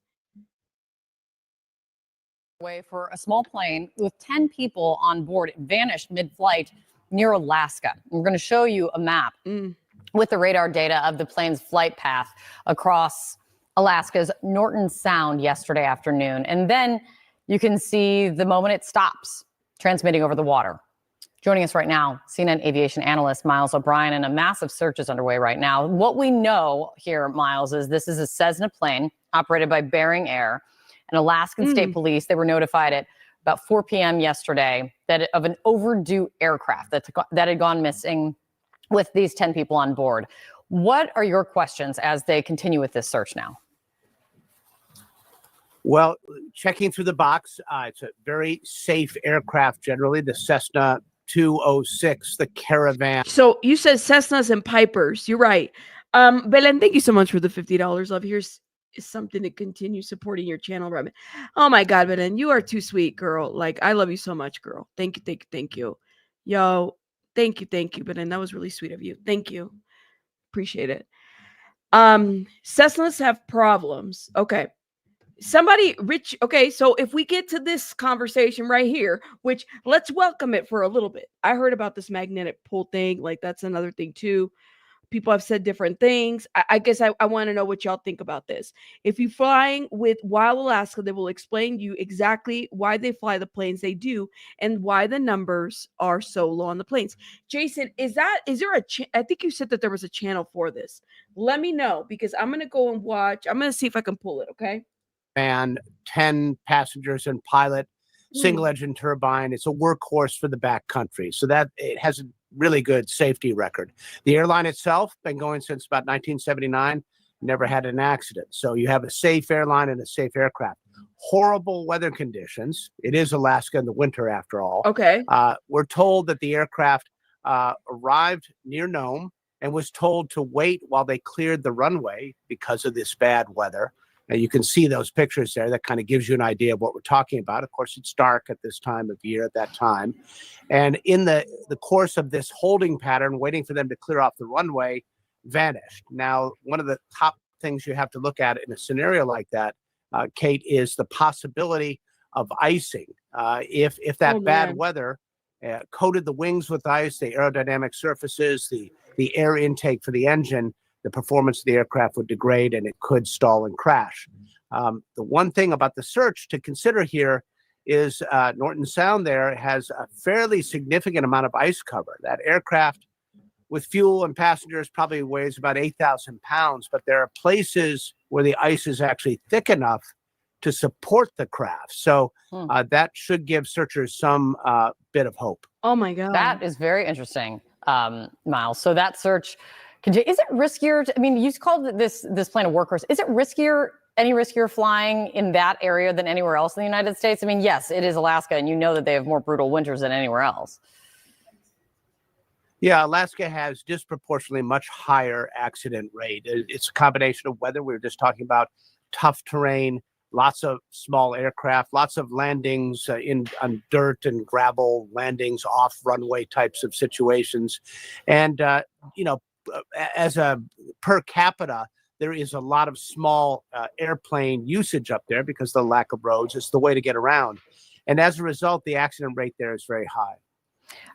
Way for a small plane with 10 people on board. It vanished mid-flight near Alaska. We're going to show you a map with the radar data of the plane's flight path across Alaska's Norton Sound yesterday afternoon. And then you can see the moment it stops transmitting over the water. Joining us right now, CNN aviation analyst Miles O'Brien, and a massive search is underway right now. What we know here, Miles, is this is a Cessna plane operated by Bering Air and Alaskan State Police. They were notified at about 4 p.m. yesterday of an overdue aircraft that had gone missing with these 10 people on board. What are your questions as they continue with this search now? Well, checking through the box, it's a very safe aircraft generally, the Cessna 206, the Caravan. So you said Cessnas and Pipers. You're right. Belen, thank you so much for the $50. Love. Here's something to continue supporting your channel, Robin. Oh my God, Belen, you are too sweet, girl. Like, I love you so much, girl. Thank you. Yo, thank you, Belen. That was really sweet of you. Thank you. Appreciate it. Cessnas have problems. Okay. Somebody rich. Okay, so if we get to this conversation right here, which let's welcome it for a little bit. I heard about this magnetic pull thing. Like, that's another thing too. People have said different things. I guess I want to know what y'all think about this. If you're flying with Wild Alaska, they will explain to you exactly why they fly the planes they do and why the numbers are so low on the planes. Jason, is there I think you said that there was a channel for this. Let me know, because I'm going to go and watch. I'm going to see if I can pull it, okay? And 10 passengers and pilot, single engine turbine. It's a workhorse for the backcountry. So that it has a really good safety record. The airline itself been going since about 1979, never had an accident. So you have a safe airline and a safe aircraft. Horrible weather conditions. It is Alaska in the winter after all. Okay. We're told that the aircraft arrived near Nome and was told to wait while they cleared the runway because of this bad weather. Now, you can see those pictures there. That kind of gives you an idea of what we're talking about. Of course, it's dark at this time of year at that time. And in the course of this holding pattern, waiting for them to clear off the runway, vanished. Now, one of the top things you have to look at in a scenario like that, Kate, is the possibility of icing. If that bad man. weather coated the wings with ice, the aerodynamic surfaces, the air intake for the engine, the performance of the aircraft would degrade and it could stall and crash. The one thing about the search to consider here is Norton Sound there has a fairly significant amount of ice cover. That aircraft with fuel and passengers probably weighs about 8,000 pounds, but there are places where the ice is actually thick enough to support the craft. So that should give searchers some bit of hope. Oh my God. That is very interesting, Miles. So that search, is it riskier? I mean, you called this plane a workhorse. Is it any riskier flying in that area than anywhere else in the United States? I mean, yes, it is Alaska, and you know that they have more brutal winters than anywhere else. Yeah, Alaska has disproportionately much higher accident rate. It's a combination of weather. We were just talking about tough terrain, lots of small aircraft, lots of landings on dirt and gravel, landings off runway types of situations. And, as a per capita, there is a lot of small airplane usage up there because of the lack of roads. It's the way to get around. And as a result, the accident rate there is very high.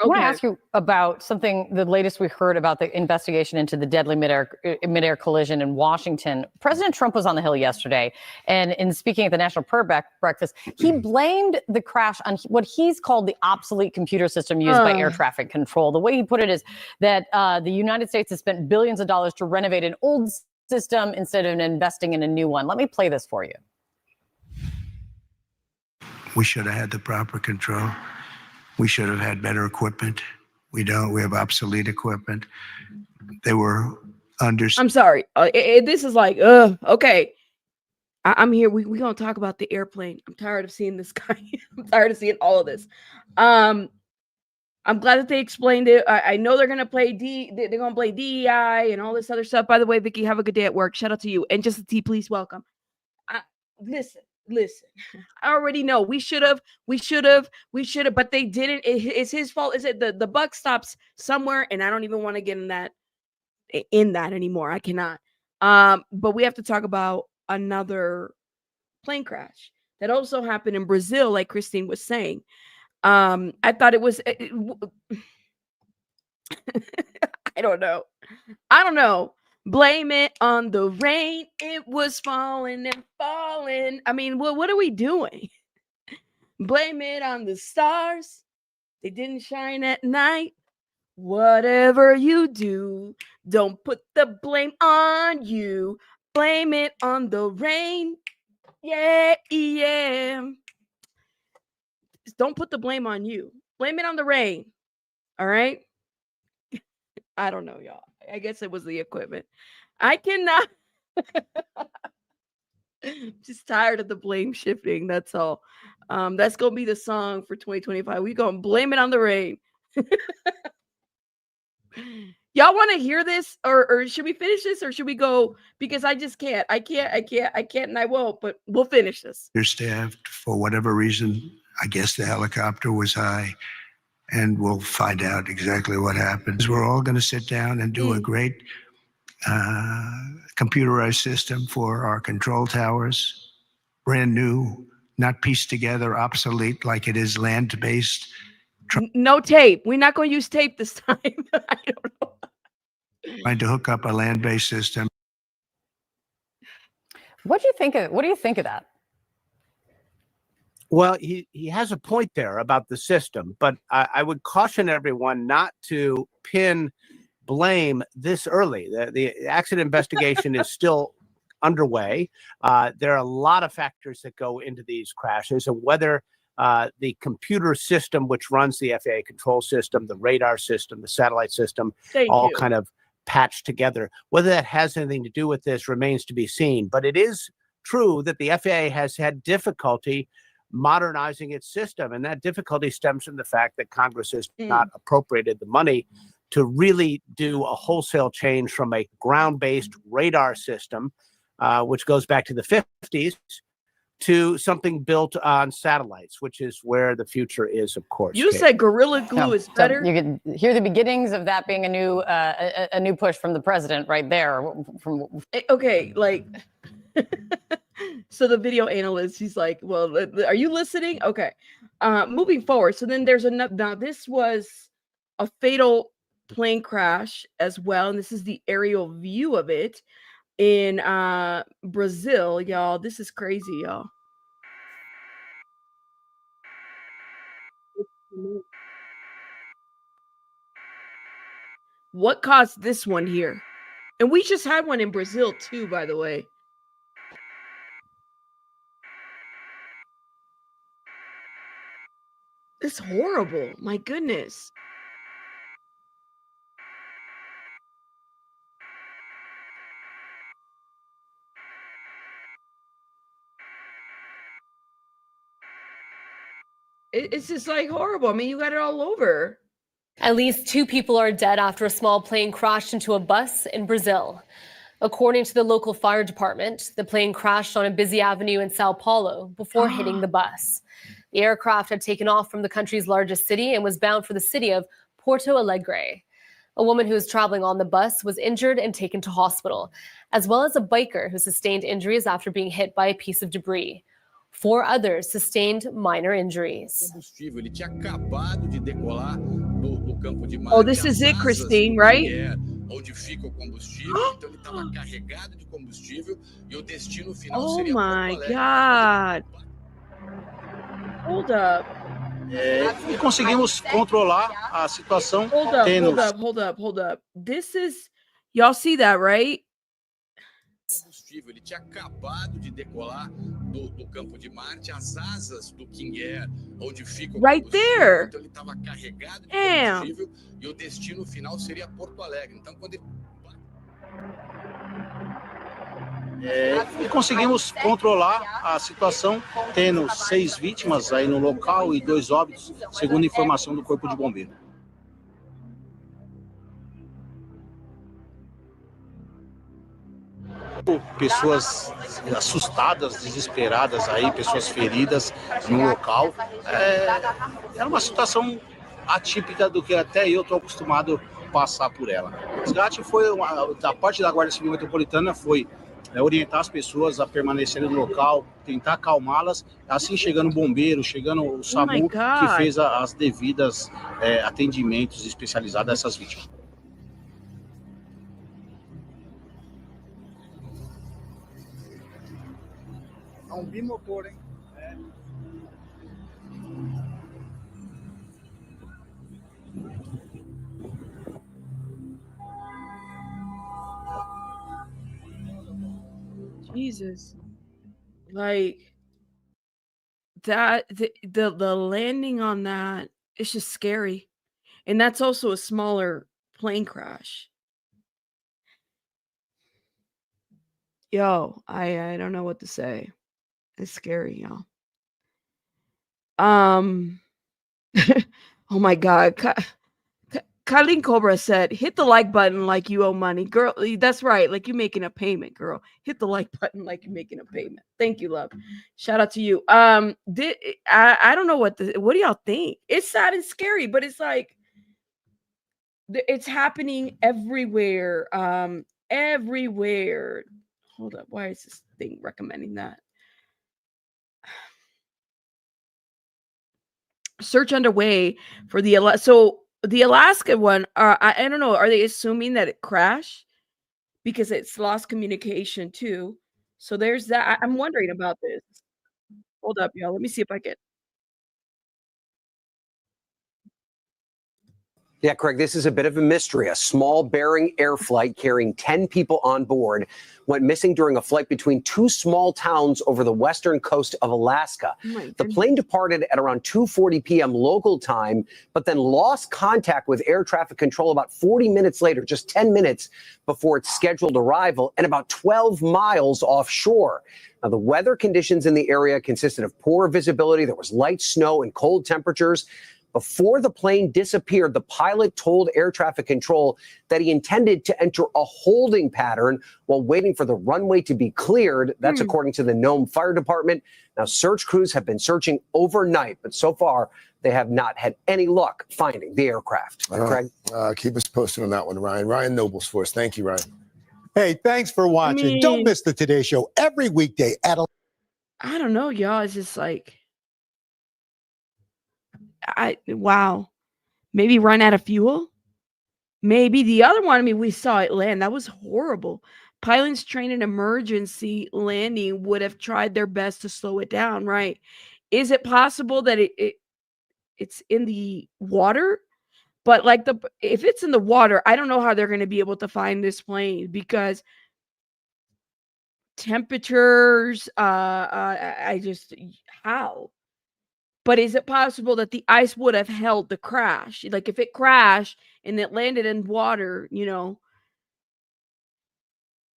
I want to ask you about something, the latest we heard about the investigation into the deadly midair collision in Washington. President Trump was on the Hill yesterday, and in speaking at the National Prayer Breakfast, he blamed the crash on what he's called the obsolete computer system used by air traffic control. The way he put it is that the United States has spent billions of dollars to renovate an old system instead of investing in a new one. Let me play this for you. We should have had the proper control. We should have had better equipment. We don't. We have obsolete equipment. They were under. I'm sorry. This is like, okay. I'm here. We gonna talk about the airplane. I'm tired of seeing this guy. I'm tired of seeing all of this. I'm glad that they explained it. I know they're gonna play they're gonna play DEI and all this other stuff. By the way, Vicky, have a good day at work. Shout out to you. And just a T, please welcome. Listen, I already know we should have, but they didn't. It's his fault. Is it the buck stops somewhere? And I don't even want to get in that anymore. I cannot. But we have to talk about another plane crash that also happened in Brazil, like Christine was saying. I thought it was, I don't know. Blame it on the rain. It was falling and falling. I mean, what are we doing? Blame it on the stars. They didn't shine at night. Whatever you do, don't put the blame on you. Blame it on the rain. Yeah. Don't put the blame on you. Blame it on the rain. All right? I don't know, y'all. I guess it was the equipment. I cannot. Just tired of the blame shifting. That's all. That's gonna be the song for 2025. We gonna blame it on the rain. Y'all want to hear this, or should we finish this, or should we go? Because I just can't. I can't, and I won't. But we'll finish this. Understaffed for whatever reason. I guess the helicopter was high. And we'll find out exactly what happens. We're all going to sit down and do a great computerized system for our control towers. Brand new, not pieced together, obsolete like it is land-based. No tape. We're not going to use tape this time. I don't know. Trying to hook up a land-based system. What do you think of that? Well, he has a point there about the system, but I would caution everyone not to pin blame this early. The accident investigation is still underway. There are a lot of factors that go into these crashes, and whether the computer system, which runs the FAA control system, the radar system, the satellite system, kind of patched together, whether that has anything to do with this remains to be seen. But it is true that the FAA has had difficulty modernizing its system. And that difficulty stems from the fact that Congress has not appropriated the money to really do a wholesale change from a ground-based radar system, which goes back to the 50s, to something built on satellites, which is where the future is, of course. You said Gorilla Glue is better. So you can hear the beginnings of that being a new push from the president right there. Okay, like... So the video analyst, he's like, well, are you listening? Okay. Moving forward. So then there's another. Now, this was a fatal plane crash as well. And this is the aerial view of it in Brazil, y'all. This is crazy, y'all. What caused this one here? And we just had one in Brazil too, by the way. It's horrible. My goodness. It's just like horrible. I mean, you got it all over. At least 2 people are dead after a small plane crashed into a bus in Brazil. According to the local fire department, the plane crashed on a busy avenue in Sao Paulo before hitting the bus. The aircraft had taken off from the country's largest city and was bound for the city of Porto Alegre. A woman who was traveling on the bus was injured and taken to hospital, as well as a biker who sustained injuries after being hit by a piece of debris. 4 others sustained minor injuries. Oh, this is it, Christine, right? Oh my God. Hold up. E conseguimos controlar a situação. Hold up. This is, y'all see that, right? Ele tinha acabado de decolar do campo de Marte, as asas do King Air, onde fica o right there. Então ele estava carregado de combustível e o destino final seria Porto Alegre. Então quando ele E conseguimos controlar a situação, tendo 6 vítimas aí no local e 2 óbitos, segundo a informação do Corpo de Bombeiro. Pessoas assustadas, desesperadas aí, pessoas feridas no local. Era uma situação atípica do que até eu estou acostumado a passar por ela. O resgate foi, da parte da Guarda Civil Metropolitana, foi orientar as pessoas a permanecerem no local, tentar acalmá-las, assim chegando o bombeiro, chegando o SAMU, que fez as devidas atendimentos especializados a essas vítimas. É um bimotor, hein? Jesus. Like that, the landing on that, it's just scary. And that's also a smaller plane crash. Yo, I don't know what to say. It's scary, y'all. Oh my God. Colleen Cobra said, hit the like button like you owe money. Girl, that's right. Like you making a payment, girl. Hit the like button like you're making a payment. Thank you, love. Shout out to you. I don't know what do y'all think? It's sad and scary, but it's like it's happening everywhere. Everywhere. Hold up. Why is this thing recommending that? Search underway for the Alaska one. I don't know. Are they assuming that it crashed because it's lost communication too? So there's that. I'm wondering about this. Hold up, y'all. Let me see if I can. Yeah, Craig, this is a bit of a mystery. A small Bearing Air flight carrying 10 people on board went missing during a flight between 2 small towns over the western coast of Alaska. The plane departed at around 2:40 p.m. local time, but then lost contact with air traffic control about 40 minutes later, just 10 minutes before its scheduled arrival, and about 12 miles offshore. Now, the weather conditions in the area consisted of poor visibility. There was light snow and cold temperatures. Before the plane disappeared, the pilot told air traffic control that he intended to enter a holding pattern while waiting for the runway to be cleared. That's according to the Nome Fire Department. Now, search crews have been searching overnight, but so far they have not had any luck finding the aircraft. Craig? Keep us posted on that one, Ryan. Ryan Nobles for us. Thank you, Ryan. Hey, thanks for watching. Don't miss the Today Show every weekday at I don't know, y'all. It's just like, wow. Maybe run out of fuel? Maybe the other one, I mean, we saw it land. That was horrible. Pilots trained in emergency landing would have tried their best to slow it down, right? Is it possible that it's in the water? But like if it's in the water, I don't know how they're going to be able to find this plane because temperatures, I just how? But is it possible that the ice would have held the crash? Like if it crashed and it landed in water,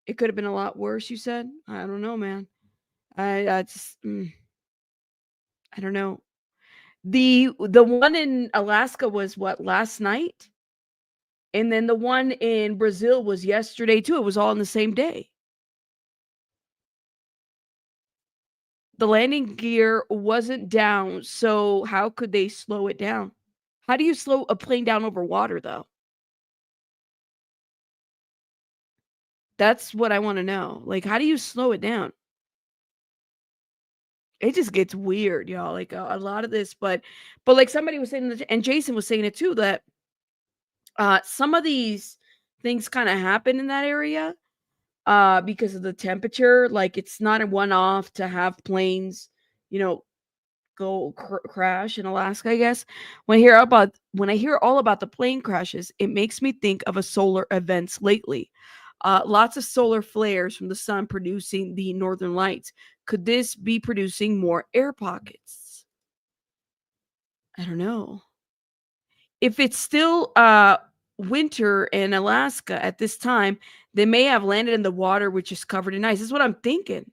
it could have been a lot worse, you said? I don't know, man. I just I don't know. The one in Alaska was what, last night? And then the one in Brazil was yesterday too. It was all in the same day. The landing gear wasn't down, so how could they slow it down? How do you slow a plane down over water, though? That's what I want to know. Like, how do you slow it down? It just gets weird, y'all. Like a lot of this, but like somebody was saying, and Jason was saying it too, that some of these things kind of happen in that area because of the temperature. Like it's not a one-off to have planes, go crash in Alaska. I guess when I hear all about the plane crashes, it makes me think of a solar events lately. Lots of solar flares from the sun producing the northern lights. Could this be producing more air pockets? I don't know. If it's still winter in Alaska at this time, they may have landed in the water, which is covered in ice. This is what I'm thinking.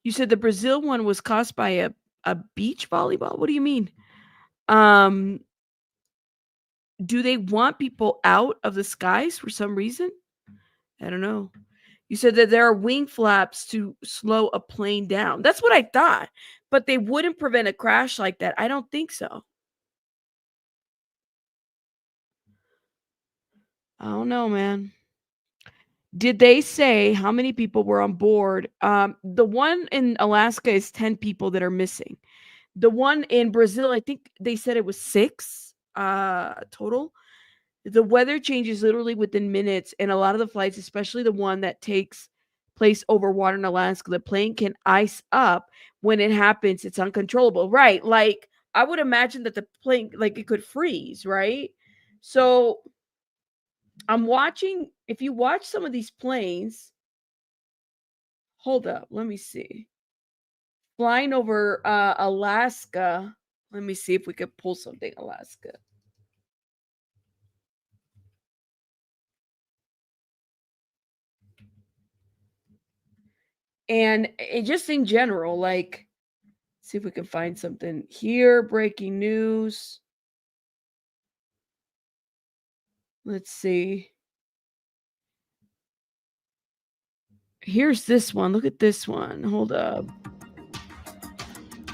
You said the Brazil one was caused by a beach volleyball? What do you mean? Do they want people out of the skies for some reason? I don't know. You said that there are wing flaps to slow a plane down. That's what I thought. But they wouldn't prevent a crash like that. I don't think so. I don't know, man. Did they say how many people were on board? The one in Alaska is 10 people that are missing. The one in Brazil, I think they said it was 6 total. The weather changes literally within minutes, and a lot of the flights, especially the one that takes place over water in Alaska, the plane can ice up. When it happens, it's uncontrollable. Right. Like I would imagine that the plane, like it could freeze, right? So I'm watching, if you watch some of these planes, hold up, let me see. Flying over Alaska. Let me see if we could pull something Alaska. And just in general, like, see if we can find something here. Breaking news. Let's see. Here's this one. Look at this one. Hold up.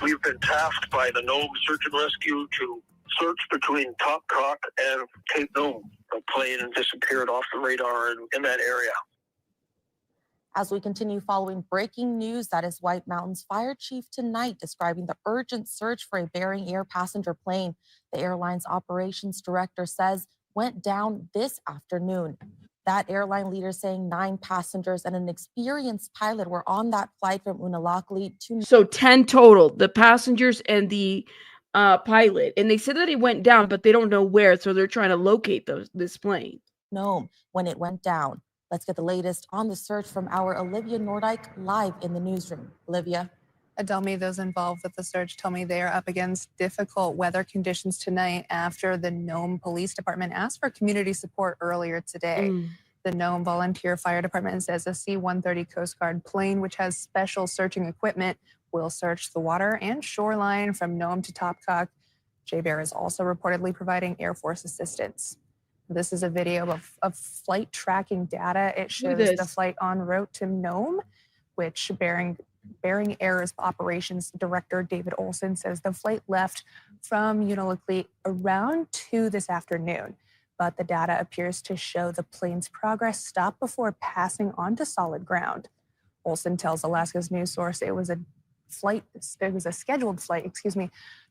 We've been tasked by the Nome Search and Rescue to search between Topcock and Cape Nome. The plane disappeared off the radar in that area. As we continue following breaking news, that is White Mountain's fire chief tonight describing the urgent search for a Bering Air passenger plane. The airline's operations director says went down this afternoon. That airline leader saying 9 passengers and an experienced pilot were on that flight from Unalakleet to... So 10 total, the passengers and the pilot. And they said that it went down, but they don't know where. So they're trying to locate this plane. Nome when it went down. Let's get the latest on the search from our Olivia Nordyke live in the newsroom. Olivia. Adelmi, those involved with the search told me they are up against difficult weather conditions tonight after the Nome Police Department asked for community support earlier today. The Nome Volunteer Fire Department says a C-130 Coast Guard plane, which has special searching equipment, will search the water and shoreline from Nome to Topcock. JBER is also reportedly providing Air Force assistance. This is a video of flight tracking data. It shows the flight en route to Nome, which Bering Air's operations director David Olson says the flight left from Unalakleet around 2 this afternoon. but the data appears to show the plane's progress stopped before passing onto solid ground. Olson tells Alaska's news source it was a scheduled flight,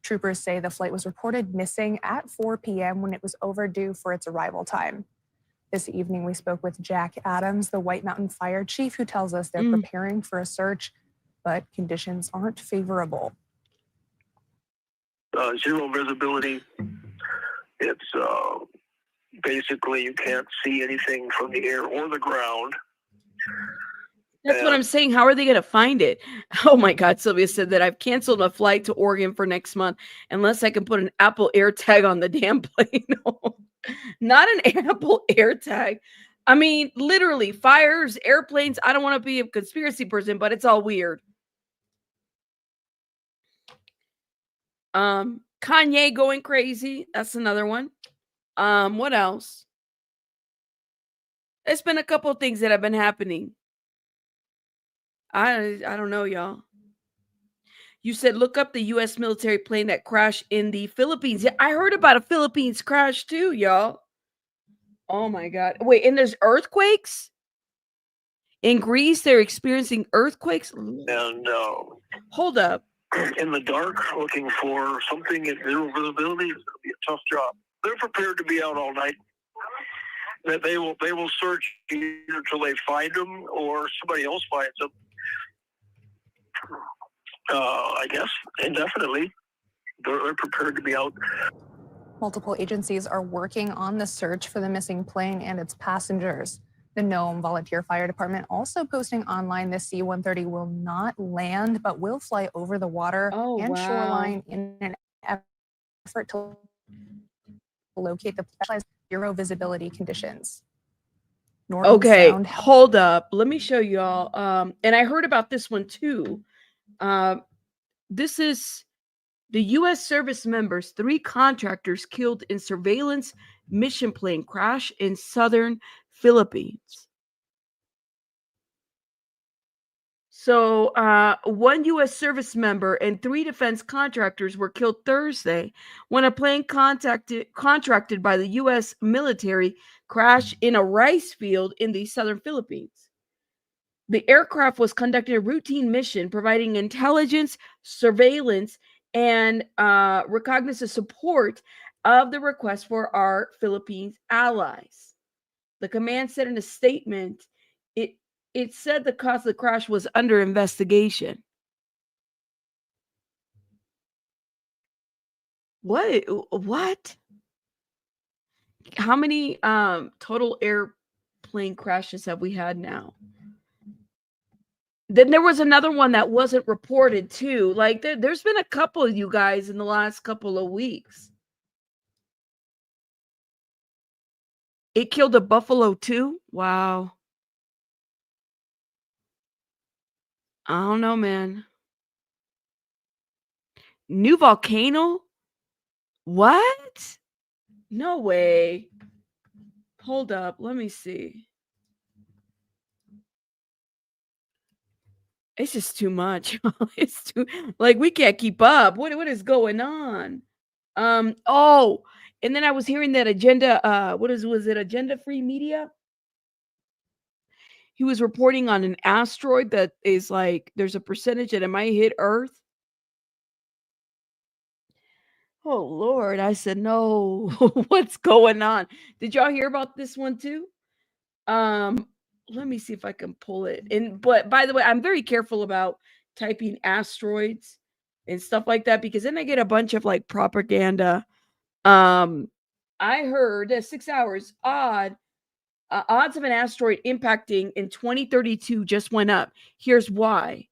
Troopers say the flight was reported missing at 4 p.m. when it was overdue for its arrival time. This evening, we spoke with Jack Adams, the White Mountain Fire Chief, who tells us they're preparing for a search, but conditions aren't favorable. Zero visibility. It's basically you can't see anything from the air or the ground. That's what I'm saying. How are they going to find it? Oh my God. Sylvia said that I've canceled my flight to Oregon for next month unless I can put an Apple AirTag on the damn plane. No, not an Apple AirTag. I mean, literally fires, airplanes. I don't want to be a conspiracy person, but it's all weird. Kanye going crazy. That's another one. What else? There's been a couple of things that have been happening. I don't know, y'all. You said look up the U.S. military plane that crashed in the Philippines. Yeah, I heard about a Philippines crash too, y'all. Oh my God. Wait, and there's earthquakes? In Greece, they're experiencing earthquakes? And hold up. In the dark, looking for something at zero visibility is going to be a tough job. They're prepared to be out all night. That they will search either until they find them or somebody else finds them. I guess indefinitely. They're prepared to be out. Multiple agencies are working on the search for the missing plane and its passengers. The Nome Volunteer Fire Department also posting online the C-130 will not land, but will fly over the water shoreline in an effort to locate the specialized zero visibility conditions. Okay, hold up. Let me show y'all. And I heard about this one too. This is the U.S. service members, 3 contractors killed in surveillance mission plane crash in southern Philippines. So 1 U.S. service member and 3 defense contractors were killed Thursday when a plane contracted by the U.S. military crashed in a rice field in the southern Philippines. The aircraft was conducting a routine mission providing intelligence, surveillance, and reconnaissance support of the request for our Philippines allies. The command said in a statement, it said the cause of the crash was under investigation. What? How many total airplane crashes have we had now? Then there was another one that wasn't reported too. Like there's been a couple of you guys in the last couple of weeks. It killed a buffalo too? Wow. I don't know, man. New volcano? What? No way. Hold up. Let me see. It's just too much. It's too like we can't keep up. What is going on? Oh, and then I was hearing that Agenda was it Agenda Free Media? He was reporting on an asteroid that is like there's a percentage that it might hit Earth. Oh Lord, I said no. What's going on? Did y'all hear about this one too? Let me see if I can pull it. But by the way, I'm very careful about typing asteroids and stuff like that because then I get a bunch of like propaganda. I heard 6 hours odds of an asteroid impacting in 2032 just went up. Here's why.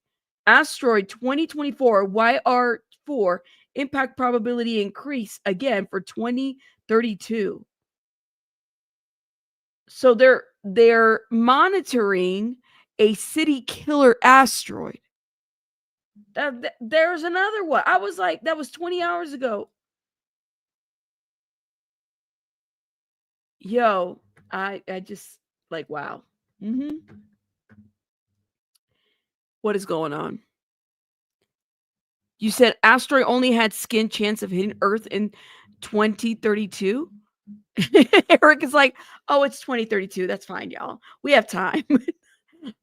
Asteroid 2024 YR4 impact probability increase again for 2032. So they're monitoring a city killer asteroid. There's another one. I was like, that was 20 hours ago. Yo, I just like, wow. What is going on? You said asteroid only had skin chance of hitting Earth in 2032? Eric is like, oh, it's 2032. That's fine, y'all. We have time.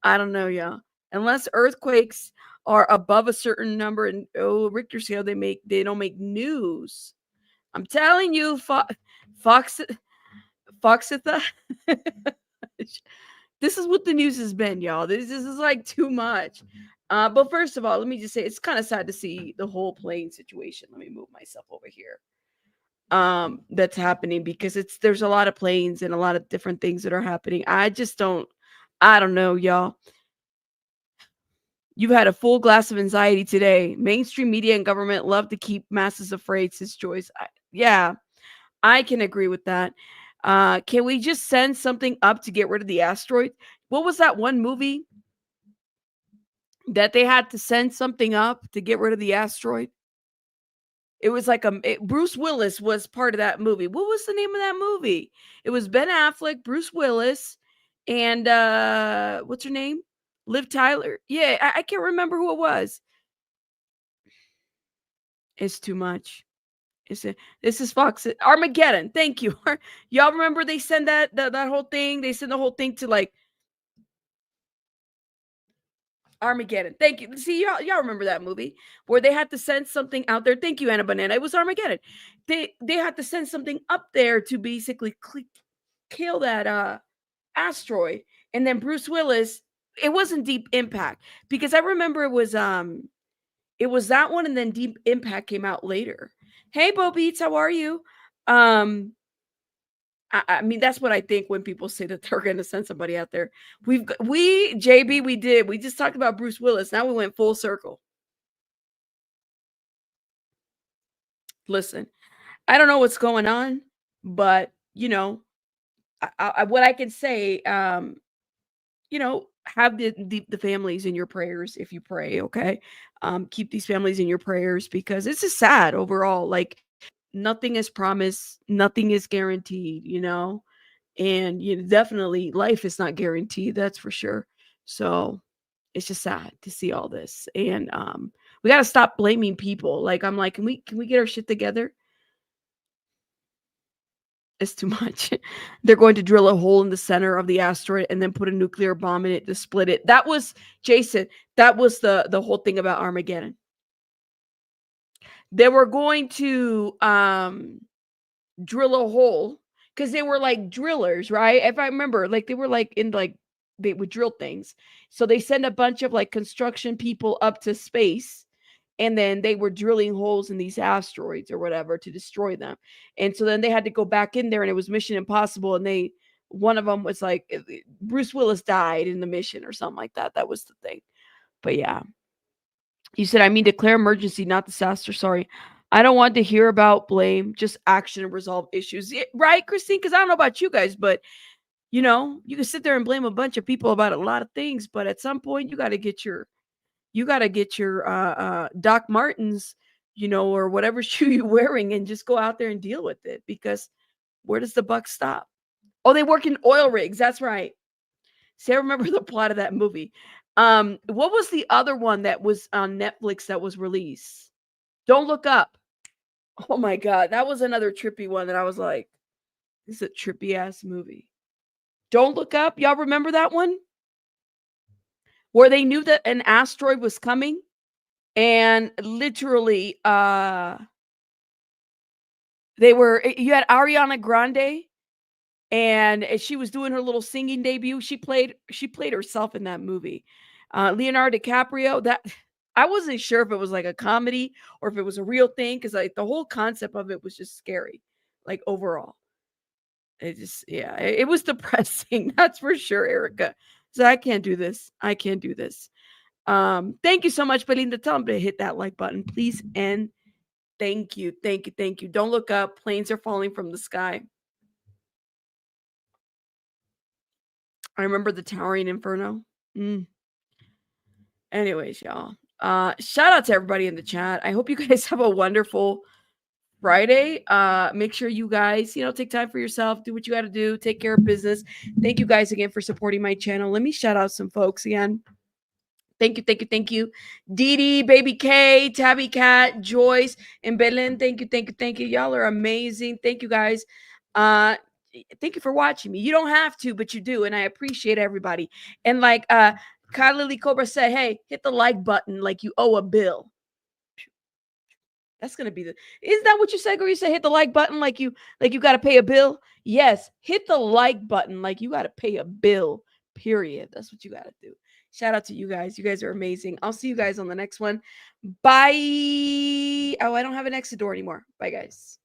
I don't know, y'all. Unless earthquakes are above a certain number and Richter scale, they don't make news. I'm telling you, Foxitha. This is what the news has been, y'all. This is like too much. But first of all, let me just say it's kind of sad to see the whole plane situation. Let me move myself over here. That's happening because there's a lot of planes and a lot of different things that are happening. I don't know, y'all. You've had a full glass of anxiety today. Mainstream media and government love to keep masses afraid, says Joyce. Yeah, I can agree with that. Can we just send something up to get rid of the asteroid? What was that one movie that they had to send something up to get rid of the asteroid? It was like Bruce Willis was part of that movie. What was the name of that movie? It was Ben Affleck, Bruce Willis, and what's her name? Liv Tyler. Yeah, I can't remember who it was. It's too much. This is Fox Armageddon. Thank you. Y'all remember they send that whole thing? They send the whole thing to like Armageddon. Thank you. See, y'all remember that movie where they had to send something out there. Thank you, Anna Banana. It was Armageddon. They had to send something up there to basically kill that asteroid. And then Bruce Willis, it wasn't Deep Impact because I remember it was that one, and then Deep Impact came out later. Hey, Bo Beats, how are you? I mean, that's what I think when people say that they're going to send somebody out there. JB, we did. We just talked about Bruce Willis. Now we went full circle. Listen, I don't know what's going on, but what I can say, have the families in your prayers if you pray. Okay, keep these families in your prayers because it's just sad overall. Like nothing is promised, nothing is guaranteed, and definitely life is not guaranteed. That's for sure. So it's just sad to see all this, and we got to stop blaming people. Like I'm like, can we get our shit together? It's too much. They're going to drill a hole in the center of the asteroid and then put a nuclear bomb in it to split it. That was Jason. That was the whole thing about Armageddon. They were going to drill a hole because they were like drillers, right? If I remember, like they were like they would drill things. So they send a bunch of like construction people up to space. And then they were drilling holes in these asteroids or whatever to destroy them. And so then they had to go back in there and it was Mission Impossible. And one of them was like, Bruce Willis died in the mission or something like that. That was the thing. But yeah. You said, I mean, declare emergency, not disaster. Sorry. I don't want to hear about blame, just action and resolve issues. Yeah, right, Christine? Because I don't know about you guys, but you can sit there and blame a bunch of people about a lot of things. But at some point, you got to get your Doc Martens, or whatever shoe you're wearing and just go out there and deal with it because where does the buck stop? Oh, they work in oil rigs. That's right. See, I remember the plot of that movie. What was the other one that was on Netflix that was released? Don't Look Up. Oh my God. That was another trippy one that I was like, this is a trippy ass movie. Don't Look Up. Y'all remember that one? Where they knew that an asteroid was coming and literally you had Ariana Grande and she was doing her little singing debut. She played herself in that movie. Leonardo DiCaprio, that I wasn't sure if it was like a comedy or if it was a real thing because like the whole concept of it was just scary, like overall. It was depressing. That's for sure, Erica. So I can't do this. Thank you so much, Belinda. Tell them to hit that like button, please. And thank you. Don't look up. Planes are falling from the sky. I remember the Towering Inferno. Anyways, y'all. Shout out to everybody in the chat. I hope you guys have a wonderful Friday. Make sure you guys, take time for yourself, do what you got to do, take care of business. Thank you guys again for supporting my channel. Let me shout out some folks again. Thank you. Diddy, Baby K, Tabby Cat, Joyce, and Belen. Thank you. Y'all are amazing. Thank you guys. Thank you for watching me. You don't have to, but you do, and I appreciate everybody. And like Kyle Lily Cobra said, hey, hit the like button like you owe a bill. That's gonna be the. Isn't that what you said? Or you said hit the like button like you got to pay a bill? Yes, hit the like button like you got to pay a bill. Period. That's what you got to do. Shout out to you guys. You guys are amazing. I'll see you guys on the next one. Bye. Oh, I don't have an exit door anymore. Bye, guys.